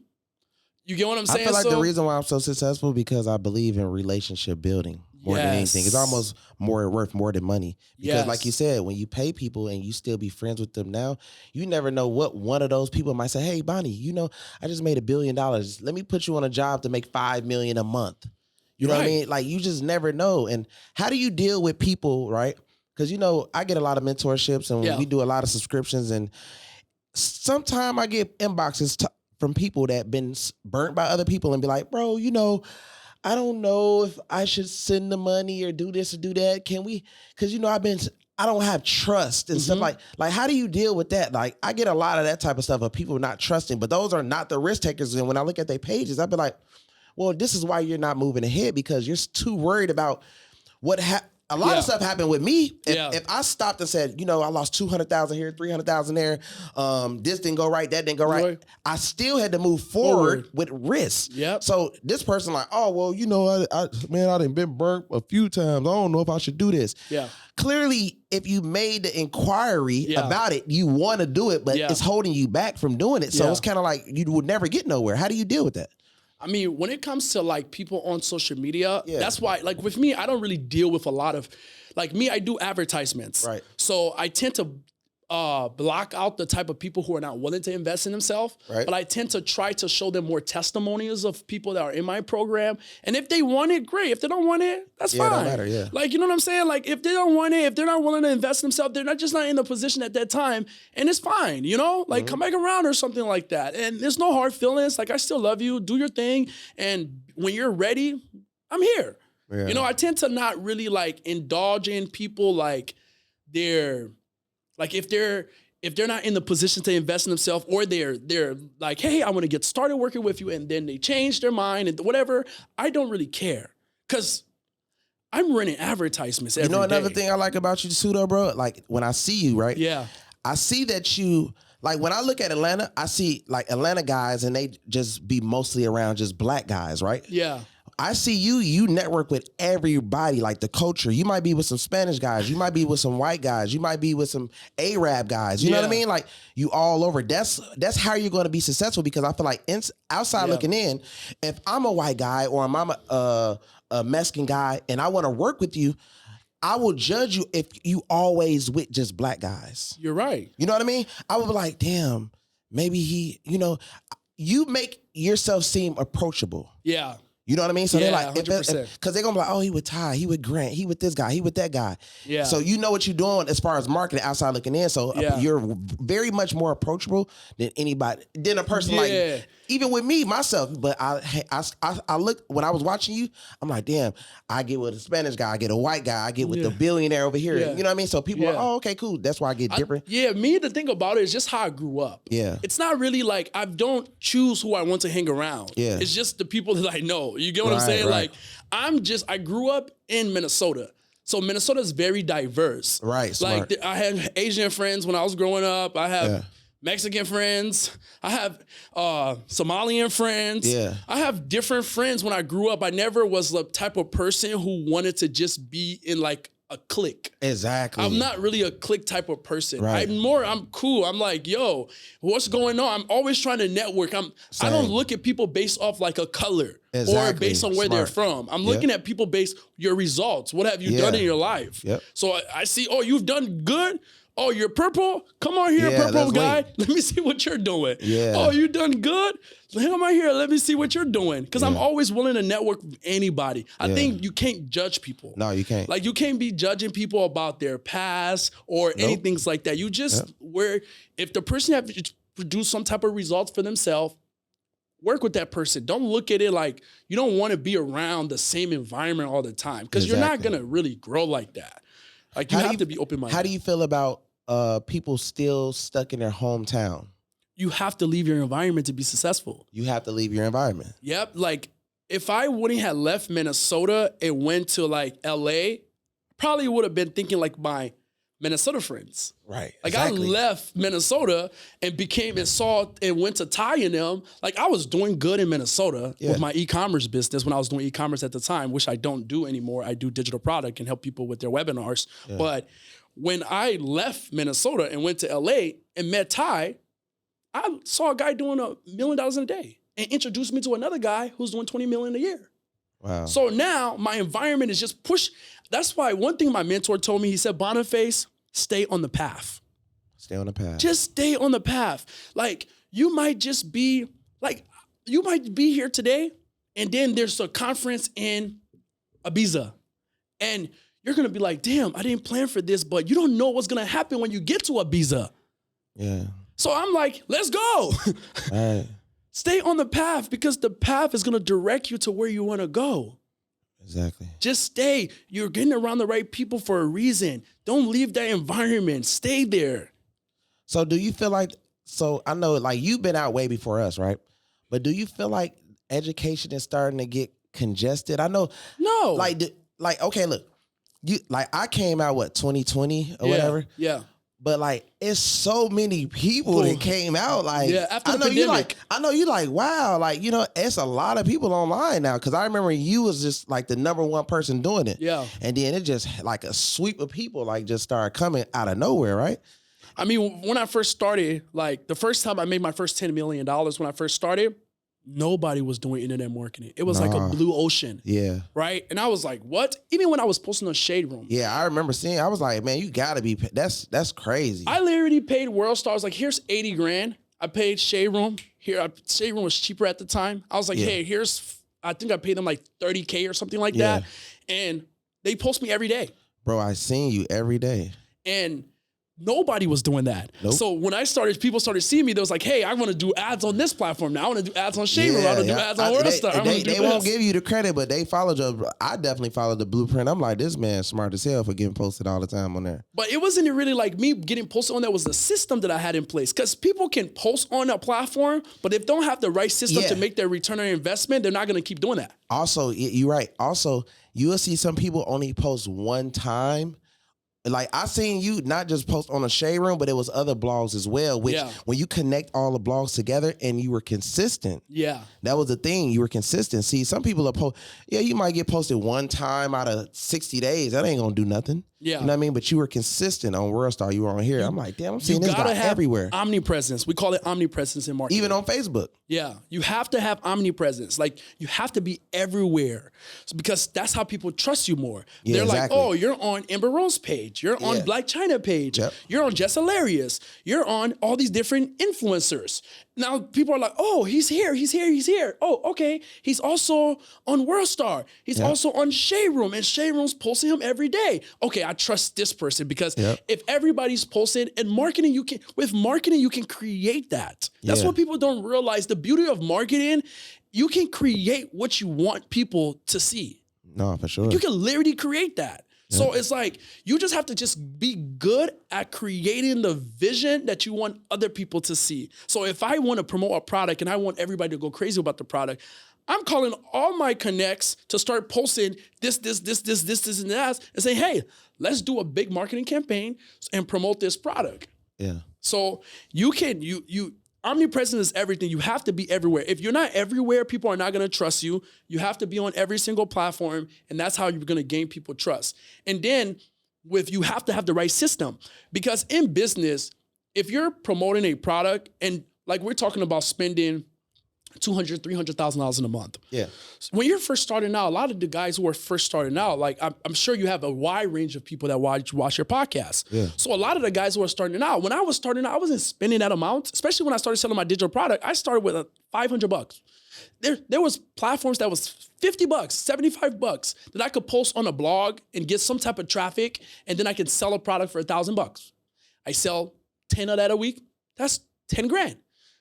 You get what I'm saying? I feel like the reason why I'm so successful because I believe in relationship building more than anything. It's almost worth more than money. Because like you said, when you pay people and you still be friends with them now, you never know what one of those people might say, hey, Bonnie, I just made $1 billion. Let me put you on a job to make $5 million a month. You know what I mean? Like, you just never know. And how do you deal with people, right? Because, I get a lot of mentorships and we do a lot of subscriptions. And sometimes I get inboxes from people that been burnt by other people and be like, bro, I don't know if I should send the money or do this or do that. Can we? Because, I don't have trust and stuff like how do you deal with that? Like, I get a lot of that type of stuff of people not trusting, but those are not the risk takers. And when I look at their pages, I'd be like, well, this is why you're not moving ahead because you're too worried about what happened. A lot of stuff happened with me. If I stopped and said, I lost 200,000 here, 300,000 there, this didn't go right, that didn't go right. I still had to move forward with risk. Yep. So this person like, oh, well, I done been burnt a few times. I don't know if I should do this. Yeah. Clearly, if you made the inquiry about it, you want to do it, but it's holding you back from doing it. So it's kind of like you would never get nowhere. How do you deal with that? I mean, when it comes to like people on social media, that's why, like with me, I don't really deal with a lot of, like me, I do advertisements. Right. So I tend to block out the type of people who are not willing to invest in themselves. Right. But I tend to try to show them more testimonials of people that are in my program. And if they want it, great. If they don't want it, that's fine. It don't matter, Like, you know what I'm saying? Like, if they don't want it, if they're not willing to invest in themselves, they're not just not in the position at that time. And it's fine, you know? Like, come back around or something like that. And there's no hard feelings. Like, I still love you. Do your thing. And when you're ready, I'm here. Yeah. You know, I tend to not really, like, indulge in people, like, if they're not in the position to invest in themselves, or they're like, hey, I want to get started working with you, and then they change their mind and whatever, I don't really care. Because I'm running advertisements every day. You know another thing I like about you too, though, bro? Like, when I see you, right? Yeah. I see that you, like, when I look at Atlanta, I see, like, Atlanta guys, and they just be mostly around just black guys, right? Yeah. I see you network with everybody, like the culture. You might be with some Spanish guys. You might be with some white guys. You might be with some Arab guys. You know what I mean? Like, you all over. That's how you're going to be successful, because I feel like outside looking in, if I'm a white guy or I'm a Mexican guy and I want to work with you, I will judge you if you always with just black guys. You're right. You know what I mean? I would be like, damn, maybe he, you make yourself seem approachable. Yeah. You know what I mean? So they're like, 100%. Because they're going to be like, oh, he with Ty, he with Grant, he with this guy, he with that guy. Yeah. So you know what you're doing as far as marketing outside looking in. So you're very much more approachable than a person like, even with me, myself. But I look, when I was watching you, I'm like, damn, I get with a Spanish guy, I get a white guy, I get with the billionaire over here. Yeah. You know what I mean? So people are, oh, okay, cool. That's why I get different. Me, the thing about it is just how I grew up. Yeah. It's not really like, I don't choose who I want to hang around. Yeah. It's just the people that I know. You get what I'm saying? Right. Like, I grew up in Minnesota. So Minnesota is very diverse. Right, smart. Like, I had Asian friends when I was growing up. I have Mexican friends. I have Somalian friends. Yeah. I have different friends when I grew up. I never was the type of person who wanted to just be in like a clique. Exactly. I'm not really a clique type of person. Right. I'm cool. I'm like, yo, what's going on? I'm always trying to network. I don't look at people based off like a color or based on where they're from. I'm looking at people based your results. What have you done in your life? Yep. So I see, oh, you've done good. Oh, you're purple? Come on here, purple guy. Let me see what you're doing. Yeah. Oh, you done good? Come on here. Let me see what you're doing. Because I'm always willing to network with anybody. I think you can't judge people. No, you can't. Like, you can't be judging people about their past or anything like that. You just, if the person has produced some type of results for themselves, work with that person. Don't look at it like you don't want to be around the same environment all the time, because you're not going to really grow like that. Like, you have to be open-minded. How do you feel about people still stuck in their hometown? You have to leave your environment to be successful. You have to leave your environment. Yep. Like, if I wouldn't have left Minnesota and went to like LA, probably would have been thinking like my Minnesota friends. Right. Like, exactly. I left Minnesota and went to Ty and them. Like, I was doing good in Minnesota with my e-commerce business when I was doing e-commerce at the time, which I don't do anymore. I do digital product and help people with their webinars. Yeah. But when I left Minnesota and went to LA and met Ty, I saw a guy doing $1 million in a day and introduced me to another guy who's doing $20 million a year. Wow. So now my environment is just push. That's why one thing my mentor told me, he said, Boniface, stay on the path. Stay on the path. Just stay on the path. Like, you might be here today, and then there's a conference in Ibiza, and you're going to be like, damn, I didn't plan for this, but you don't know what's going to happen when you get to Ibiza. Yeah. So I'm like, let's go. All right. Stay on the path, because the path is going to direct you to where you want to go. Exactly. Just stay. You're getting around the right people for a reason. Don't leave that environment. Stay there. So do you feel like, so I know like you've been out way before us, right? But do you feel like education is starting to get congested? I know. No. Like, okay, look, I came out 2020 or whatever. Yeah. But like, it's so many people that came out. Like, after I know you like, wow, like, it's a lot of people online now. Cause I remember you was just like the #1 person doing it. Yeah. And then it just like a sweep of people like just started coming out of nowhere, right? I mean, when I first started, like the first time I made my first $10 million when I first started, nobody was doing internet marketing. It was like a blue ocean. Yeah. Right? And I was like, what? Even when I was posting on Shade Room. Yeah, I remember seeing, I was like, man, you gotta be, that's crazy. I literally paid World Stars, like, here's 80 grand. I paid Shade Room. Shade Room was cheaper at the time. I was like, hey, here's, I think I paid them like 30K or something like that. And they post me every day. Bro, I seen you every day. And nobody was doing that. Nope. So when I started, people started seeing me. They was like, hey, I want to do ads on this platform now. I want to do ads on Shade Room. I want to do ads on Worldstar. They won't give you the credit, but they followed I definitely followed the blueprint. I'm like, this man smart as hell for getting posted all the time on there. But it wasn't really like me getting posted on there. It was the system that I had in place. Because people can post on a platform, but if they don't have the right system to make their return on investment, they're not going to keep doing that. Also, you're right. Also, you will see some people only post one time. Like, I seen you not just post on a Shade Room, but it was other blogs as well, which when you connect all the blogs together and you were consistent. Yeah. That was the thing. You were consistent. See, some people are you might get posted one time out of 60 days. That ain't going to do nothing. Yeah. You know what I mean? But you were consistent on Worldstar. You were on here. I'm like, damn, I'm seeing this guy everywhere. Omnipresence. We call it omnipresence in marketing. Even on Facebook. Yeah. You have to have omnipresence. Like, you have to be everywhere because that's how people trust you more. Yeah, they're like, oh, you're on Amber Rose page. You're on Black China page. Yep. You're on Jess Hilarious. You're on all these different influencers. Now people are like, oh, he's here. Oh, okay. He's also on Worldstar. He's also on Shade Room, and Shade Room's posting him every day. Okay, I trust this person because if everybody's posted and marketing, you can create that. That's what people don't realize. The beauty of marketing, you can create what you want people to see. No, for sure. You can literally create that. So it's like, you just have to just be good at creating the vision that you want other people to see. So if I want to promote a product and I want everybody to go crazy about the product, I'm calling all my connects to start posting this, and that, and saying, hey, let's do a big marketing campaign and promote this product. Yeah. So omnipresent is everything. You have to be everywhere. If you're not everywhere, people are not going to trust you. You have to be on every single platform, and that's how you're going to gain people trust. And then you have to have the right system, because in business, if you're promoting a product and like we're talking about spending $200,000, $300,000 in a month. Yeah. When you're first starting out, a lot of the guys who are first starting out, like I'm sure you have a wide range of people that watch your podcast. Yeah. So a lot of the guys who are starting out, when I was starting out, I wasn't spending that amount, especially when I started selling my digital product. I started with $500. There was platforms that was $50, $75 that I could post on a blog and get some type of traffic, and then I could sell a product for $1,000. I sell 10 of that a week. That's 10 grand.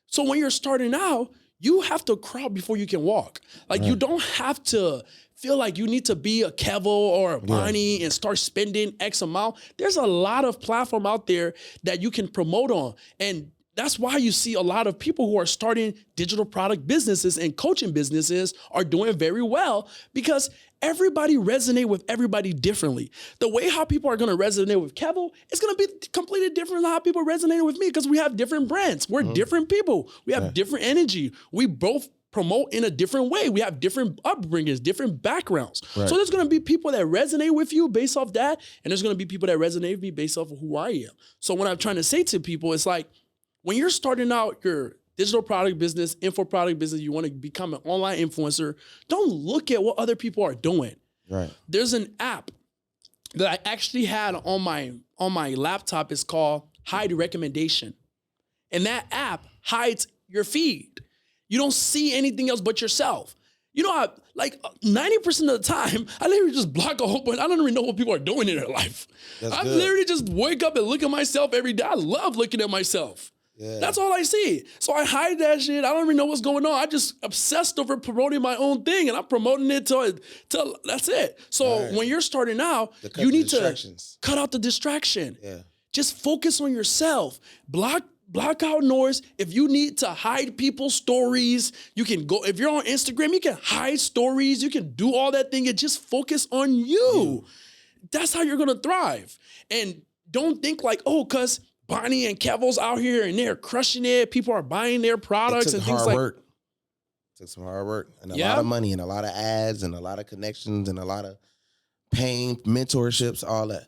So when you're starting out, you have to crawl before you can walk. Like, you don't have to feel like you need to be a KEVO or a Bonnie and start spending X amount. There's a lot of platform out there that you can promote on. And that's why you see a lot of people who are starting digital product businesses and coaching businesses are doing very well, because everybody resonate with everybody differently. The way how people are going to resonate with KEVO is going to be completely different than how people resonate with me, because we have different brands. We're different people. We have different energy. We both promote in a different way. We have different upbringings, different backgrounds. Right. So there's going to be people that resonate with you based off that, and there's going to be people that resonate with me based off of who I am. So what I'm trying to say to people is, like, when you're starting out your digital product business, info product business, you want to become an online influencer, don't look at what other people are doing. Right. There's an app that I actually had on my laptop. It's called Hide Recommendation. And that app hides your feed. You don't see anything else but yourself. You know, like 90% of the time, I literally just block a whole bunch. I don't even know what people are doing in their life. I literally just wake up and look at myself every day. I love looking at myself. Yeah. That's all I see. So I hide that shit. I don't even know what's going on. I just obsessed over promoting my own thing, and I'm promoting it till that's it. So when you're starting out, you need to cut out the distraction. Yeah. Just focus on yourself. Block out noise. If you need to hide people's stories, you can go. If you're on Instagram, you can hide stories. You can do all that thing and just focus on you. That's how you're gonna thrive. And don't think like, oh, cause Bonnie and KEVO's out here and they're crushing it. People are buying their products and things like that. It took some hard work and a lot of money and a lot of ads and a lot of connections and a lot of pain, mentorships, all that.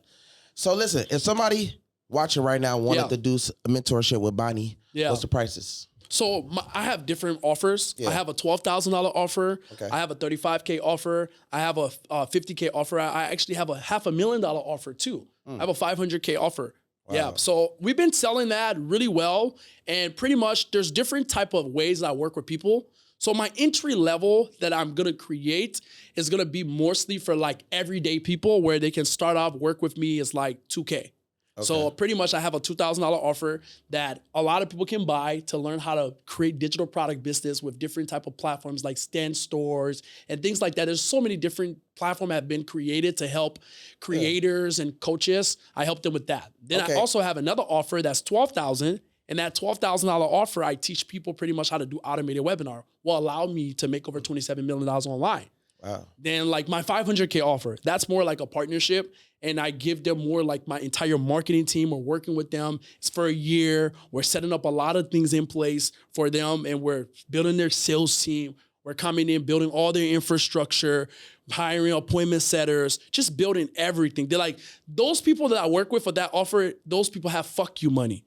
So listen, if somebody watching right now wanted to do a mentorship with Bonnie, what's the prices? So I have different offers. Yeah. I have a $12,000 offer. Okay. I have a $35K offer. I have a $50K offer. I actually have a $500,000 offer too. I have a $500K offer. Wow. Yeah. So we've been selling that really well. And pretty much there's different type of ways that I work with people. So my entry level that I'm going to create is going to be mostly for like everyday people where they can start off work with me is like $2K. Okay. So pretty much I have a $2,000 offer that a lot of people can buy to learn how to create digital product business with different type of platforms like stand stores and things like that. There's so many different platforms that have been created to help creators and coaches. I help them with that. Then I also have another offer that's $12,000. And that $12,000 offer, I teach people pretty much how to do automated webinar, will allow me to make over $27 million online. Wow. Then like my $500K offer, that's more like a partnership. And I give them more like my entire marketing team. We're working with them. It's for a year. We're setting up a lot of things in place for them. And we're building their sales team. We're coming in, building all their infrastructure, hiring appointment setters, just building everything. They're like, those people that I work with for that offer, those people have fuck you money.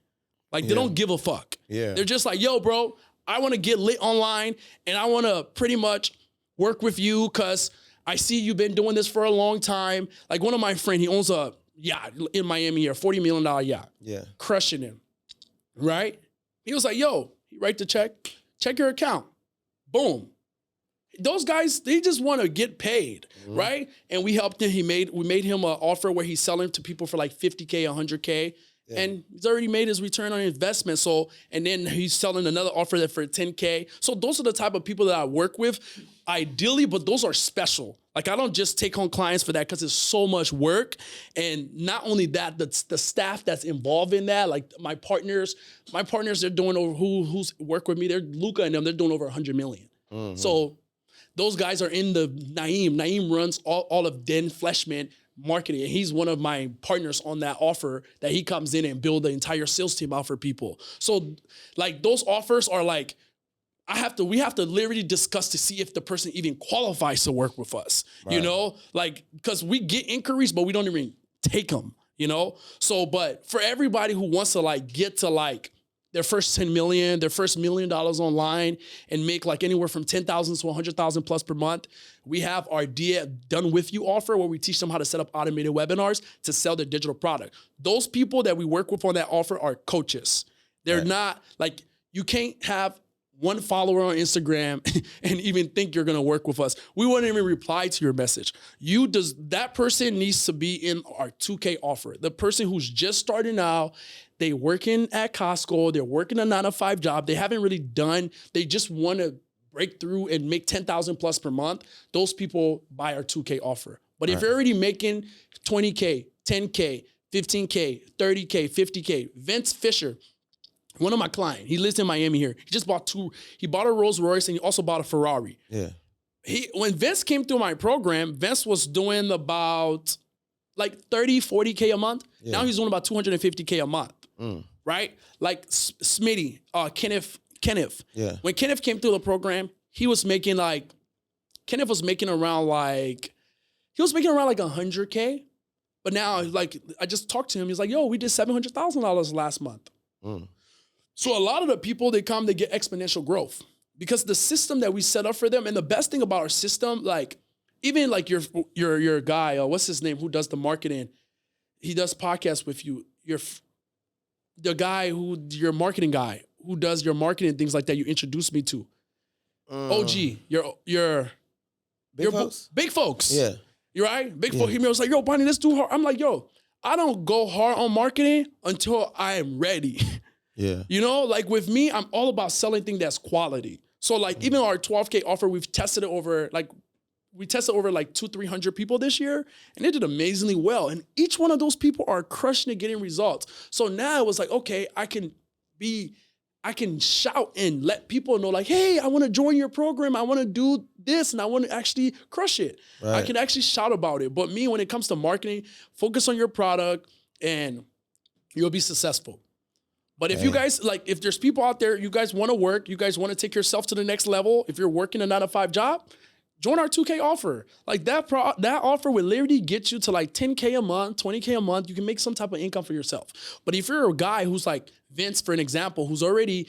Like they don't give a fuck. Yeah. They're just like, yo, bro, I want to get lit online and I want to pretty much work with you because I see you've been doing this for a long time. Like one of my friends, he owns a yacht in Miami here, $40 million yacht. Yeah. Crushing him. Right? He was like, yo, he write the check your account. Boom. Those guys, they just want to get paid, right? And we helped him. We made him an offer where he's selling to people for like $50K, $100K. Yeah. And he's already made his return on investment. So, and then he's selling another offer that for $10K. So those are the type of people that I work with ideally, but those are special. Like I don't just take on clients for that because it's so much work. And not only that, the staff that's involved in that, like my partners, they're doing over who's work with me. They're Luca and them, they're doing over 100 million. Mm-hmm. So those guys are in the Naeem. Naeem runs all of Den Fleshman marketing. And he's one of my partners on that offer that he comes in and build the entire sales team out for people. So like those offers are like, we have to literally discuss to see if the person even qualifies to work with us, right. You know, like, cause we get inquiries, but we don't even take them, you know? So, but for everybody who wants to like get to like their first 10 million, their first $1 million online and make like anywhere from 10,000 to 100,000 plus per month. We have our done with you offer where we teach them how to set up automated webinars to sell their digital product. Those people that we work with on that offer are coaches. They're not like, you can't have one follower on Instagram and even think you're going to work with us. We won't even reply to your message. That person needs to be in our 2K offer. The person who's just starting out, they working at Costco, they're working a 9-to-5 job. They haven't really they just want to break through and make 10,000 plus per month. Those people buy our 2K offer. But if you're already making 20K, 10K, 15K, 30K, 50K, Vince Fisher, one of my clients, he lives in Miami here. He just bought he bought a Rolls Royce and he also bought a Ferrari. Yeah. When Vince came through my program, Vince was doing about like 30, 40K a month. Yeah. Now he's doing about 250K a month. Right? Like Smitty, Kenneth. Yeah. When Kenneth came through the program, Kenneth was making around like 100K. But now, like, I just talked to him. He's like, yo, we did $700,000 last month. So a lot of the people, they get exponential growth because the system that we set up for them. And the best thing about our system, like, even like your guy, what's his name, who does the marketing, he does podcasts with you. The guy your marketing guy who does your marketing, things like that, you introduced me to. OG, your big folks. Yeah. You're right? Big folks. He was like, yo, Bonnie, let's do hard. I'm like, yo, I don't go hard on marketing until I am ready. Yeah. You know, like with me, I'm all about selling things that's quality. So like even our 12K offer, we've tested it over like 200-300 people this year, and they did amazingly well. And each one of those people are crushing it, getting results. So now it was like, okay, I can shout and let people know like, hey, I want to join your program. I want to do this and I want to actually crush it. Right. I can actually shout about it. But me, when it comes to marketing, focus on your product and you'll be successful. But if you guys, like, if there's people out there, you guys want to work, you guys want to take yourself to the next level, if you're working a 9-to-5 job, join our 2K offer. Like that offer will literally get you to like 10K a month, 20K a month. You can make some type of income for yourself. But if you're a guy who's like Vince, for an example, who's already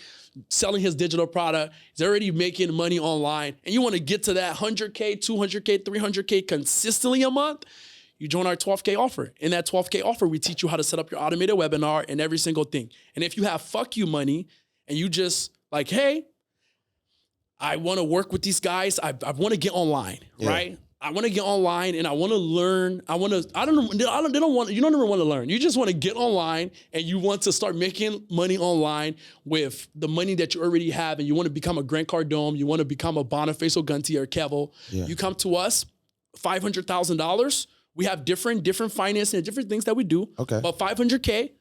selling his digital product, he's already making money online, and you want to get to that 100K, 200K, 300K consistently a month, you join our 12K offer. In that 12K offer, we teach you how to set up your automated webinar and every single thing. And if you have fuck you money and you just like, hey, I want to work with these guys. I want to get online, right? I want to get online and I want to learn. You don't even want to learn. You just want to get online and you want to start making money online with the money that you already have, and you want to become a Grant Cardone. You want to become a Boniface, Ogunti, or KEVO. Yeah. You come to us, $500,000. We have different financing and different things that we do. Okay. But $500K,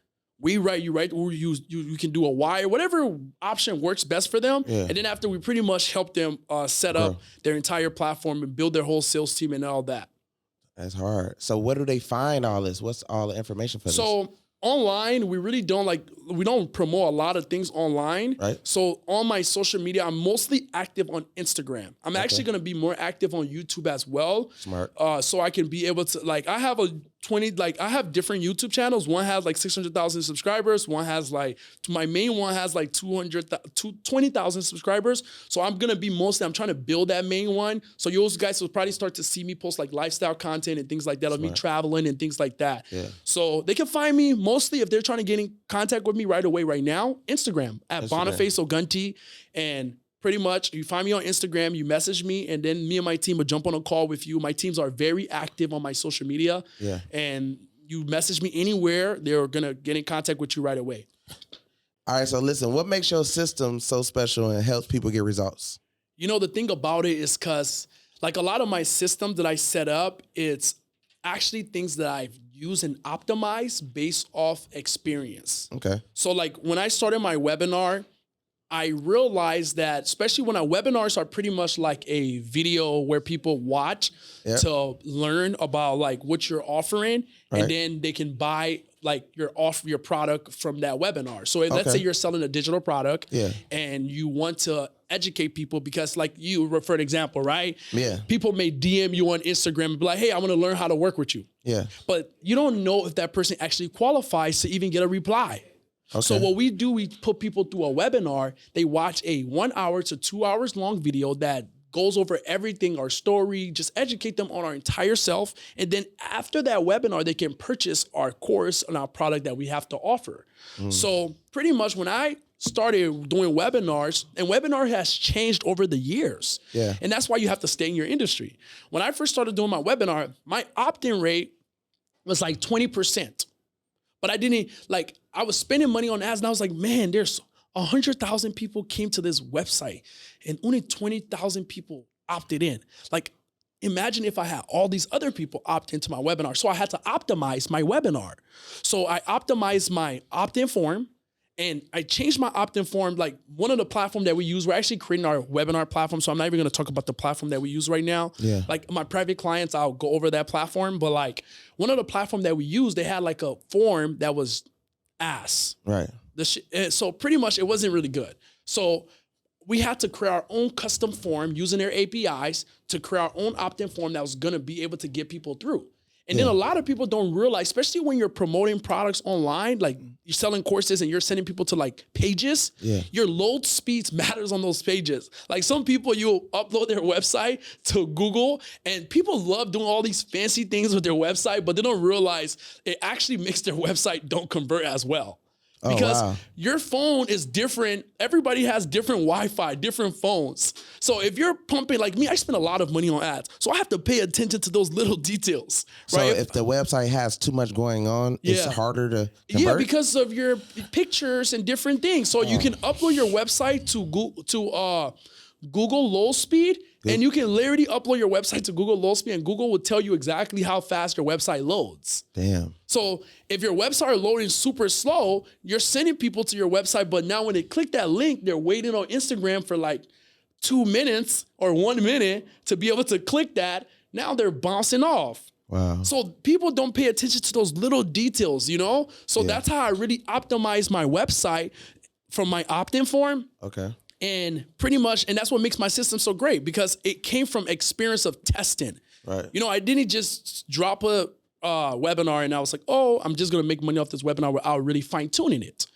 we write you right, or you can do a wire, whatever option works best for them. Yeah. And then after, we pretty much help them set up their entire platform and build their whole sales team and all that. That's hard. So where do they find all this? What's all the information for this? So online, we really we don't promote a lot of things online. Right. So on my social media, I'm mostly active on Instagram. I'm actually going to be more active on YouTube as well. Smart. So I can be able to, like, I have I have different YouTube channels. One has like 600,000 subscribers. One has like, my main one has like 20,000 subscribers. So I'm going to be I'm trying to build that main one. So you guys will probably start to see me post like lifestyle content and things like that, of me traveling and things like that. Yeah. So they can find me mostly, if they're trying to get in contact with me right away, right now, Instagram at Boniface Ogunti. And pretty much, you find me on Instagram, you message me, and then me and my team will jump on a call with you. My teams are very active on my social media. Yeah. And you message me anywhere, they're going to get in contact with you right away. All right, so listen, what makes your system so special and helps people get results? You know, the thing about it is because, like, a lot of my systems that I set up, it's actually things that I've used and optimized based off experience. Okay. So, like, when I started my webinar, I realized that, especially when our webinars are pretty much like a video where people watch to learn about like what you're offering, and then they can buy like your product from that webinar. So let's say you're selling a digital product and you want to educate people, because like you, for an example, right? Yeah. People may DM you on Instagram and be like, hey, I want to learn how to work with you. Yeah. But you don't know if that person actually qualifies to even get a reply. Okay. So what we do, we put people through a webinar. They watch a 1 hour to 2 hours long video that goes over everything, our story, just educate them on our entire self. And then after that webinar, they can purchase our course and our product that we have to offer. So pretty much when I started doing webinars, and webinar has changed over the years. Yeah. And that's why you have to stay in your industry. When I first started doing my webinar, my opt-in rate was like 20%. But I didn't, like, I was spending money on ads, and I was like, man, there's 100,000 people came to this website and only 20,000 people opted in. Like, imagine if I had all these other people opt into my webinar. So I had to optimize my webinar. So I optimized my opt-in form, and I changed my opt-in form. Like, one of the platforms that we use, we're actually creating our webinar platform. So I'm not even going to talk about the platform that we use right now. Yeah. Like, my private clients, I'll go over that platform. But like, one of the platform that we use, they had like a form that was ass. Right. So pretty much it wasn't really good. So we had to create our own custom form using their APIs to create our own opt-in form that was going to be able to get people through. And then a lot of people don't realize, especially when you're promoting products online, like you're selling courses and you're sending people to like pages, your load speeds matters on those pages. Like, some people, you'll upload their website to Google, and people love doing all these fancy things with their website, but they don't realize it actually makes their website don't convert as well. Because your phone is different. Everybody has different Wi-Fi, different phones. So if you're pumping, like me, I spend a lot of money on ads. So I have to pay attention to those little details. Right? So if the website has too much going on, it's harder to convert? Yeah, because of your pictures and different things. So you can upload your website to Google low speed, and you can literally upload your website to Google low speed, and Google will tell you exactly how fast your website loads. Damn. So if your website is loading super slow, you're sending people to your website, but now when they click that link, they're waiting on Instagram for like 2 minutes or 1 minute to be able to click that. Now they're bouncing off. Wow. So people don't pay attention to those little details, you know? So that's how I really optimize my website from my opt-in form. Okay. And pretty much, and that's what makes my system so great because it came from experience of testing. Right. You know, I didn't just drop a webinar and I was like, oh, I'm just going to make money off this webinar without really fine tuning it.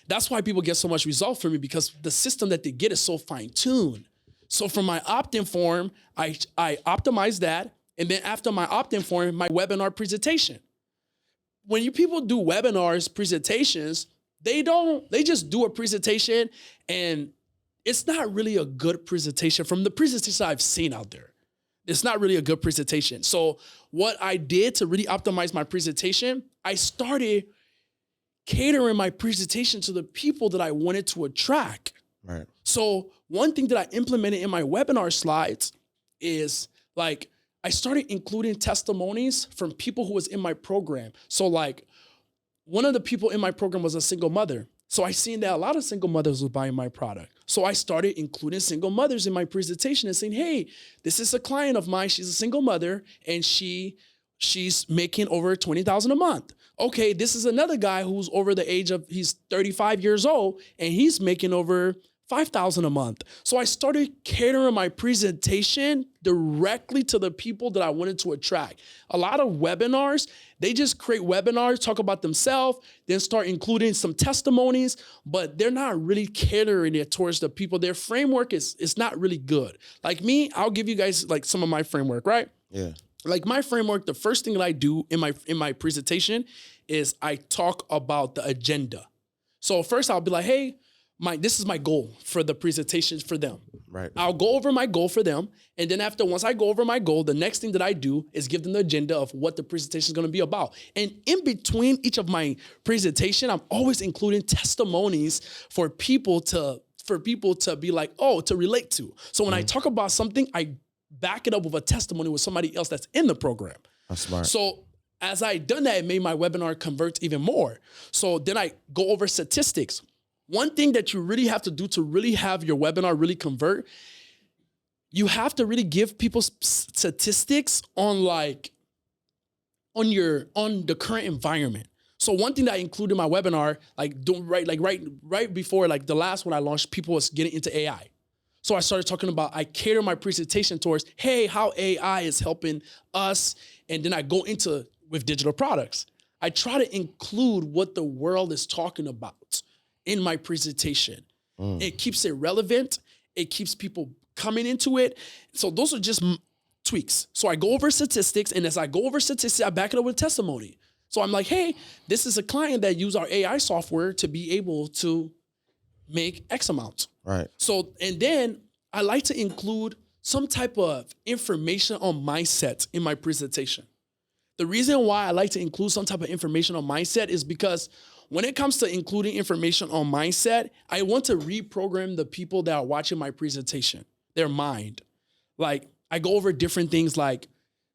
That's why people get so much result from me because the system that they get is so fine tuned. So for my opt-in form, I optimize that. And then after my opt-in form, my webinar presentation. When you people do webinars, presentations, they just do a presentation and it's not really a good presentation from the presentations I've seen out there. It's not really a good presentation. So what I did to really optimize my presentation, I started catering my presentation to the people that I wanted to attract. Right. So one thing that I implemented in my webinar slides is like, I started including testimonies from people who was in my program. So like one of the people in my program was a single mother. So I seen that a lot of single mothers were buying my product. So I started including single mothers in my presentation and saying, hey, this is a client of mine. She's a single mother and she's making over $20,000 a month. Okay, this is another guy who's over the age of, he's 35 years old and he's making over $5,000 a month. So I started catering my presentation directly to the people that I wanted to attract. A lot of webinars, they just create webinars, talk about themselves, then start including some testimonies, but they're not really catering it towards the people. Their framework is not really good. Like me, I'll give you guys like some of my framework, right? Yeah. Like my framework, the first thing that I do in my presentation is I talk about the agenda. So first I'll be like, hey, this is my goal for the presentations for them. Right. I'll go over my goal for them. And then once I go over my goal, the next thing that I do is give them the agenda of what the presentation is going to be about. And in between each of my presentation, I'm always including testimonies for people to be like, oh, to relate to. So when I talk about something, I back it up with a testimony with somebody else that's in the program. That's smart. So as I done that, it made my webinar convert even more. So then I go over statistics. One thing that you really have to do to really have your webinar really convert, you have to really give people statistics on the current environment. So one thing that I included in my webinar, right before like the last one I launched, people was getting into AI. So I started talking about, I cater my presentation towards, hey, how AI is helping us. And then I go into with digital products. I try to include what the world is talking about in my presentation. It keeps it relevant. It keeps people coming into it. So those are just tweaks. So I go over statistics, and as I go over statistics, I back it up with testimony. So I'm like, hey, this is a client that used our AI software to be able to make X amount. Right. So, and then I like to include some type of information on mindset in my presentation. The reason why I like to include some type of information on mindset is because when it comes to including information on mindset, I want to reprogram the people that are watching my presentation, their mind. Like I go over different things like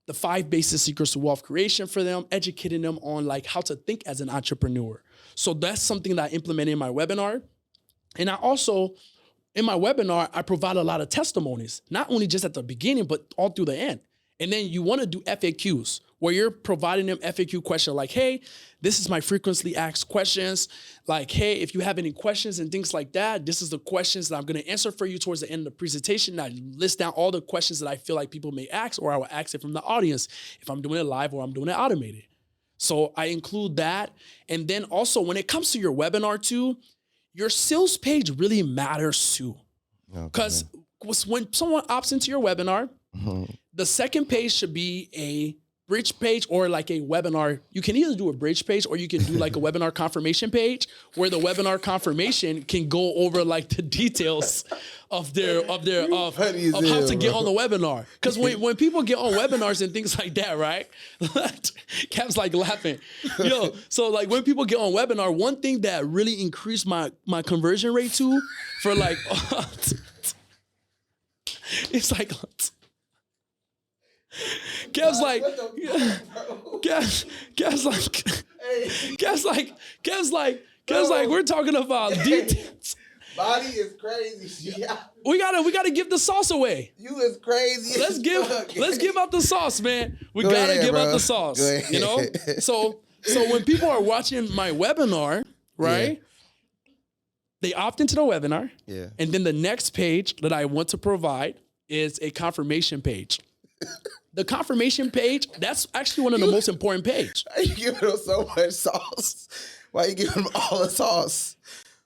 the 5 basic secrets to wealth creation for them, educating them on like how to think as an entrepreneur. So that's something that I implemented in my webinar. And I also, in my webinar, I provide a lot of testimonies, not only just at the beginning, but all through the end. And then you want to do FAQs where you're providing them FAQ questions like, hey, this is my frequently asked questions. Like, hey, if you have any questions and things like that, this is the questions that I'm going to answer for you towards the end of the presentation. I list down all the questions that I feel like people may ask, or I will ask it from the audience if I'm doing it live or I'm doing it automated. So I include that. And then also when it comes to your webinar too, your sales page really matters too. Because when someone opts into your webinar, the second page should be a bridge page or like a webinar. You can either do a bridge page or you can do like a webinar confirmation page where the webinar confirmation can go over like the details of how to get on the webinar. Because when people get on webinars and things like that, right? Cap's like laughing. So like when people get on webinar, one thing that really increased my conversion rate too for like, it's like, Kev's like, we're talking about details. Body is crazy. Yeah. We gotta give the sauce away. You is crazy. Let's give out the sauce, man. We gotta give out the sauce. You know? So when people are watching my webinar, right? they opt into the webinar. Yeah. And then the next page that I want to provide is a confirmation page. The confirmation page, that's actually one of the most important pages. Why you giving them so much sauce? Why you giving them all the sauce?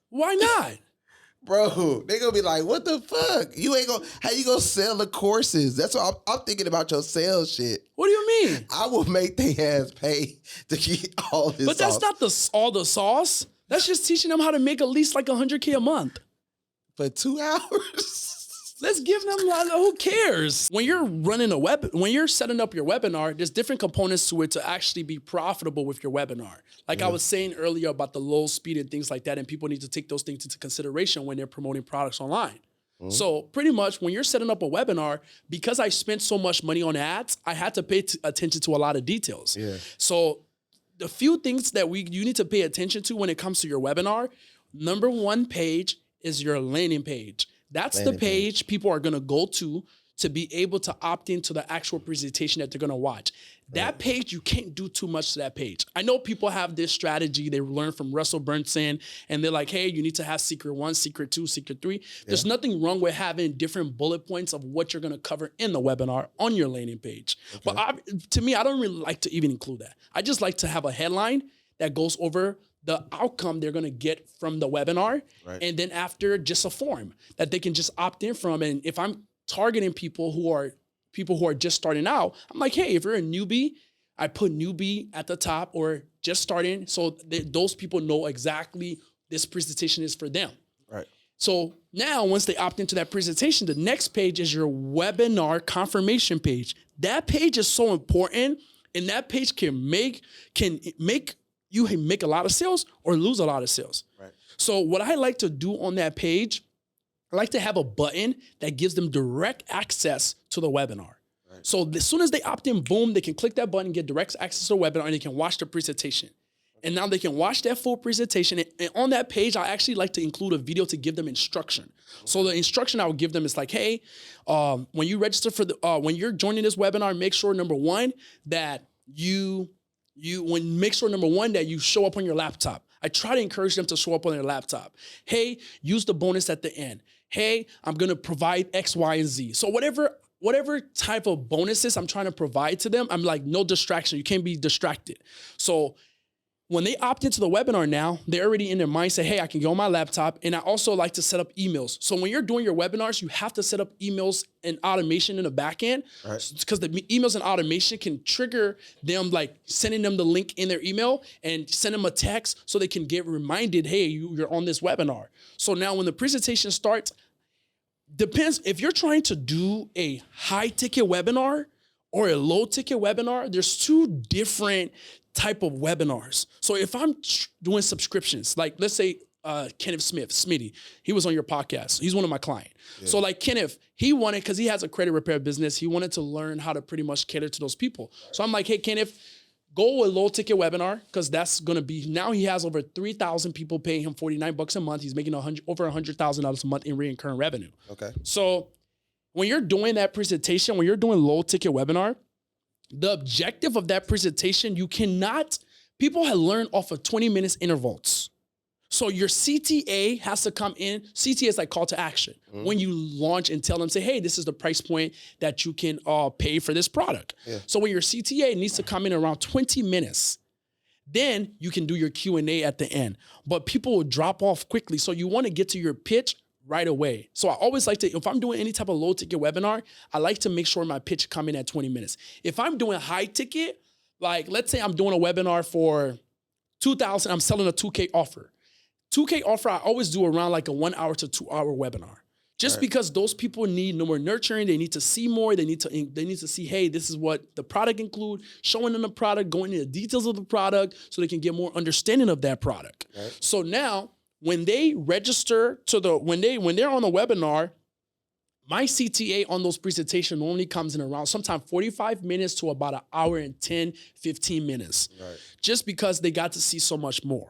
Why not? Bro, they gonna be like, what the fuck? How you gonna sell the courses? That's what I'm thinking about your sales shit. What do you mean? I will make their ass pay to get all this But sauce. that's not all the sauce. That's just teaching them how to make at least like $100K a month. For 2 hours? Let's give them who cares? When you're when you're setting up your webinar, there's different components to it to actually be profitable with your webinar. Like I was saying earlier about the low speed and things like that, and people need to take those things into consideration when they're promoting products online. So pretty much when you're setting up a webinar, because I spent so much money on ads, I had to pay attention to a lot of details. Yeah. So the few things that you need to pay attention to when it comes to your webinar, number one page is your landing page. That's the page people are going to go to be able to opt into the actual presentation that they're going to watch. That page, you can't do too much to that page. I know people have this strategy they learned from Russell Brunson, and they're like, hey, you need to have secret 1, secret 2, secret 3. There's nothing wrong with having different bullet points of what you're going to cover in the webinar on your landing page. Okay. But to me, I don't really like to even include that. I just like to have a headline that goes over the outcome they're going to get from the webinar. Right. And then after, just a form that they can just opt in from. And if I'm targeting people who are just starting out, I'm like, hey, if you're a newbie, I put newbie at the top or just starting. So those people know exactly this presentation is for them. Right. So now once they opt into that presentation, the next page is your webinar confirmation page. That page is so important, and that page can make you make a lot of sales or lose a lot of sales. Right. So what I like to do on that page, I like to have a button that gives them direct access to the webinar. Right. So as soon as they opt in, boom, they can click that button, get direct access to the webinar, and they can watch the presentation. And now they can watch that full presentation. And on that page, I actually like to include a video to give them instruction. Okay. So the instruction I would give them is like, hey, when you register for when you're joining this webinar, make sure number one that you show up on your laptop. I try to encourage them to show up on their laptop. Hey, use the bonus at the end. Hey, I'm going to provide X, Y, and Z. So whatever type of bonuses I'm trying to provide to them, I'm like, no distraction. You can't be distracted. So when they opt into the webinar now, they're already in their mindset, hey, I can go on my laptop. And I also like to set up emails. So when you're doing your webinars, you have to set up emails and automation in the back end. Because the emails and automation can trigger them, like sending them the link in their email and send them a text so they can get reminded, hey, you're on this webinar. So now when the presentation starts, depends if you're trying to do a high ticket webinar or a low ticket webinar, there's two different type of webinars. So if I'm doing subscriptions, like let's say Kenneth Smith, Smitty, he was on your podcast. He's one of my clients. Yeah. So like Kenneth, he wanted, because he has a credit repair business, he wanted to learn how to pretty much cater to those people. Right. So I'm like, hey, Kenneth, go with low ticket webinar, because that's going to be, now he has over 3,000 people paying him $49 a month. He's making over $100,000 a month in recurring revenue. Okay. So when you're doing that presentation, when you're doing low ticket webinar, the objective of that presentation, people have learned off of 20 minutes intervals. So your CTA has to come in. CTA is like call to action. Mm-hmm. When you launch and tell them, say, hey, this is the price point that you can pay for this product. Yeah. So when your CTA needs to come in around 20 minutes, then you can do your Q&A at the end. But people will drop off quickly. So you want to get to your pitch right away. So I always like to, if I'm doing any type of low ticket webinar, I like to make sure my pitch come in at 20 minutes. If I'm doing high ticket, like let's say I'm doing a webinar for 2,000, I'm selling a 2K offer. 2K offer, I always do around like a 1 hour to 2 hour webinar. Just because those people need no more nurturing, they need to see more, they need to see, hey, this is what the product include, showing them the product, going into the details of the product so they can get more understanding of that product. Right. So now, when they register when they're on the webinar, my CTA on those presentations only comes in around sometimes 45 minutes to about an hour and 10, 15 minutes. Right. Just because they got to see so much more.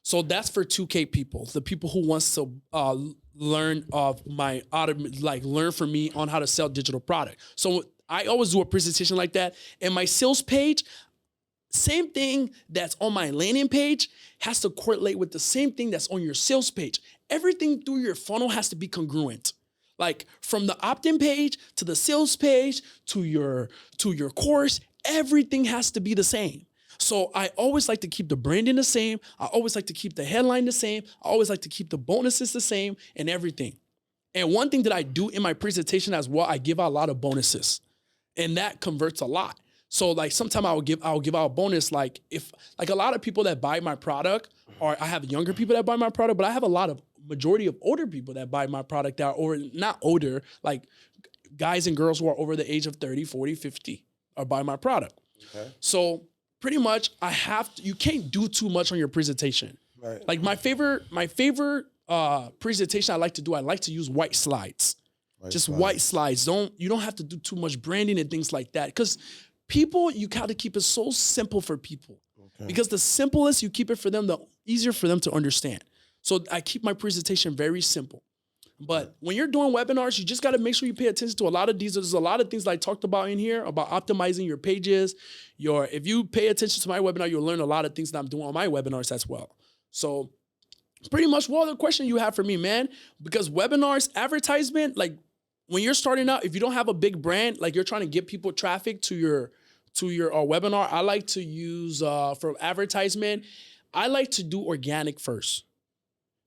So that's for 2K people, the people who wants to learn learn from me on how to sell digital product. So I always do a presentation like that. And my sales page, same thing that's on my landing page has to correlate with the same thing that's on your sales page. Everything through your funnel has to be congruent. Like from the opt-in page to the sales page to your course, everything has to be the same. So I always like to keep the branding the same. I always like to keep the headline the same. I always like to keep the bonuses the same and everything. And one thing that I do in my presentation as well, I give out a lot of bonuses, and that converts a lot. So like sometimes I'll give out a bonus. Like if like a lot of people that buy my product, or I have younger people that buy my product, but I have a lot of majority of older people that buy my product that are, or not older, like guys and girls who are over the age of 30, 40, 50 are buying my product. Okay. So pretty much you can't do too much on your presentation. Right. Like my favorite presentation I like to use white slides. White slides. You don't have to do too much branding and things like that. Because people, you got to keep it so simple for people. Okay. Because the simplest you keep it for them, the easier for them to understand. So I keep my presentation very simple. But when you're doing webinars, you just got to make sure you pay attention to a lot of these. There's a lot of things that I talked about in here about optimizing your pages. If you pay attention to my webinar, you'll learn a lot of things that I'm doing on my webinars as well. So pretty much what other question you have for me, man? Because webinars, advertisement, like when you're starting out, if you don't have a big brand, like you're trying to get people traffic to your webinar, I like to use for advertisement, I like to do organic first.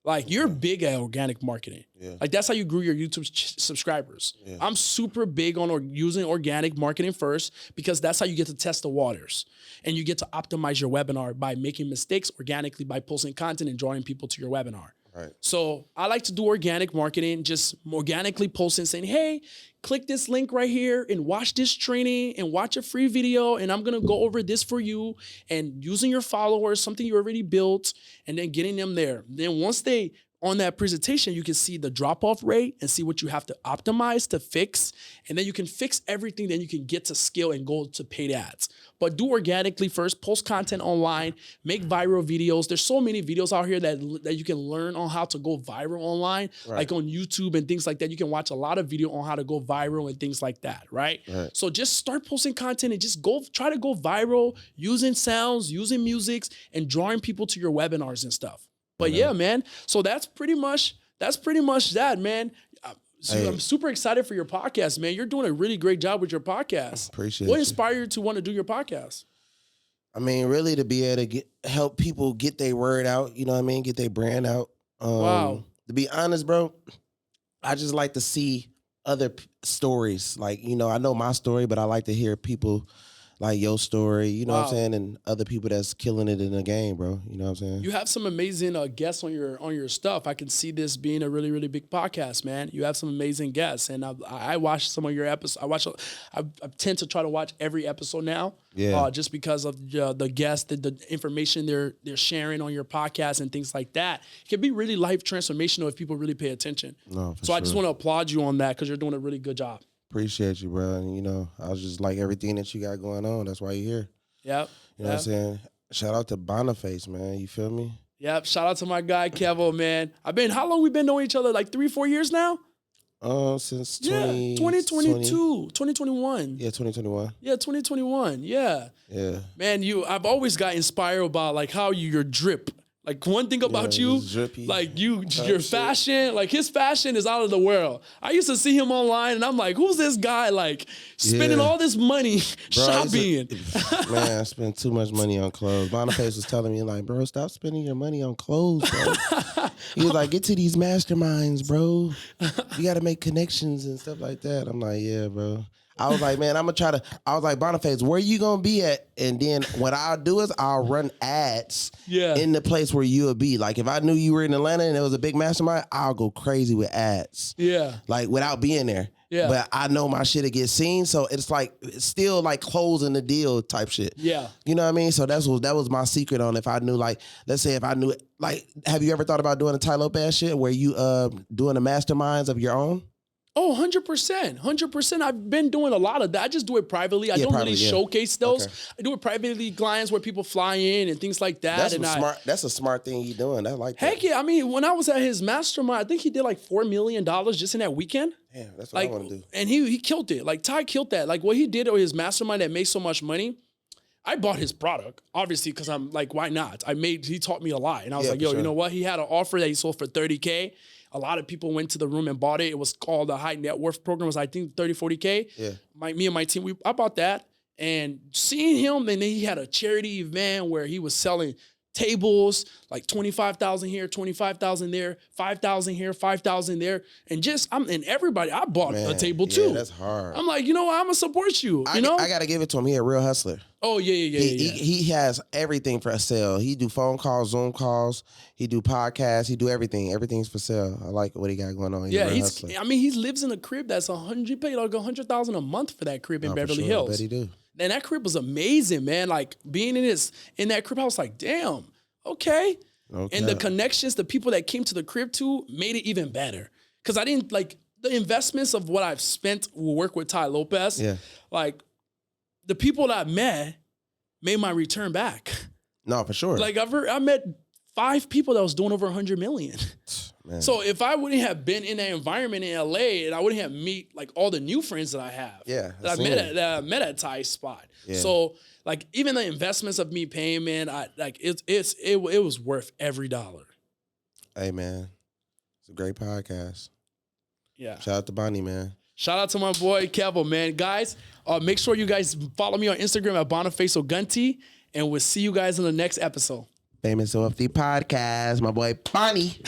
Like you're big at organic marketing. Yeah. Like that's how you grew your YouTube subscribers. Yeah. I'm super big on using organic marketing first because that's how you get to test the waters. And you get to optimize your webinar by making mistakes organically by posting content and drawing people to your webinar. Right. So I like to do organic marketing, just organically posting saying, hey, click this link right here and watch this training and watch a free video. And I'm going to go over this for you and using your followers, something you already built, and then getting them there. Then once they on that presentation, you can see the drop-off rate and see what you have to optimize to fix. And then you can fix everything. Then you can get to scale and go to paid ads. But do organically first, post content online, make viral videos. There's so many videos out here that you can learn on how to go viral online, like on YouTube and things like that. You can watch a lot of video on how to go viral and things like that, right? So just start posting content and just try to go viral using sounds, using musics, and drawing people to your webinars and stuff. But yeah, man. So that's pretty much that, man. So I'm super excited for your podcast, man. You're doing a really great job with your podcast. Appreciate What inspired you to want to do your podcast? I mean, really to be able to help people get their word out, you know what I mean? Get their brand out. Wow. To be honest, bro, I just like to see other stories. Like, you know, I know my story, but I like to hear people like your story, you know what I'm saying, and other people that's killing it in the game, bro. You know what I'm saying? You have some amazing guests on your stuff. I can see this being a really, really big podcast, man. You have some amazing guests, and I watched some of your episodes. I tend to try to watch every episode now, just because of the guests, the information they're sharing on your podcast and things like that. It can be really life transformational if people really pay attention. No, for sure. I just want to applaud you on that because you're doing a really good job. Appreciate you, bro. And, you know, I was just like everything that you got going on. That's why you're here. Yep. You know what I'm saying? Shout out to Boniface, man. You feel me? Yep. Shout out to my guy, KEVO, man. How long we been knowing each other? Like 3-4 years now? Since 2022, 2021. Yeah, 2021. Yeah, 2021. Yeah. Yeah. Man, I've always got inspired about like how your drip. Like one thing about you, drippy, like your fashion, like his fashion is out of the world. I used to see him online and I'm like, who's this guy like spending all this money shopping? Man, I spend too much money on clothes. Boniface was telling me like, bro, stop spending your money on clothes, bro. He was like, get to these masterminds, bro. You got to make connections and stuff like that. I'm like, yeah, bro. I was like, man, I was like, Boniface, where you going to be at? And then what I'll do is I'll run ads in the place where you'll be. Like if I knew you were in Atlanta and there was a big mastermind, I'll go crazy with ads. Yeah. Like without being there. Yeah. But I know my shit will get seen. So it's like, it's still like closing the deal type shit. Yeah. You know what I mean? So that was my secret on if I knew like, let's say if I knew, like, have you ever thought about doing a Ty Lopez shit where you doing the masterminds of your own? Oh, 100%. 100%. I've been doing a lot of that. I just do it privately. I don't really showcase those. Okay. I do it privately, clients where people fly in and things like that. That's a smart thing you're doing. I like that. Heck yeah. I mean, when I was at his mastermind, I think he did like $4 million just in that weekend. Yeah, that's what I want to do. And he killed it. Like Ty killed that. Like what he did with his mastermind that made so much money. I bought his product, obviously, because I'm like, why not? He taught me a lot. And I was like, yo, sure. you know what? He had an offer that he sold for $30K. A lot of people went to the room and bought it. It was called the high net worth program. It was, I think, 30, 40K. Yeah. Me and my team, I bought that. And seeing him, and then he had a charity event where he was selling tables, like 25,000 here, 25,000 there, 5,000 here, 5,000 there. And and everybody, I bought a table too. Yeah, that's hard. I'm like, you know what? I'm going to support you. I got to give it to him. He a real hustler. Oh, yeah. He has everything for sale. He do phone calls, Zoom calls. He do podcasts. He do everything. Everything's for sale. I like what he got going on. He lives in a crib that's he paid like $100,000 a month for that crib in Beverly Hills. I bet he do. And that crib was amazing, man. Like being in that crib, I was like, damn, okay. And the connections, the people that came to the crib too, made it even better. Because I didn't like the investments of what I've spent will work with Ty Lopez. Yeah. Like the people that I met made my return back. No, for sure. Like I met 5 people that was doing over 100 million. Man. So if I wouldn't have been in that environment in LA, and I wouldn't have meet like all the new friends that I have, that I met at Ty's spot. Yeah. So like even the investments of me paying, man, it was worth every dollar. Hey man, it's a great podcast. Yeah. Shout out to Bonnie, man. Shout out to my boy KEVO, man. Guys, make sure you guys follow me on Instagram at Boniface Ogunti, and we'll see you guys in the next episode. Famous and Wealthy Podcast, my boy Bonnie.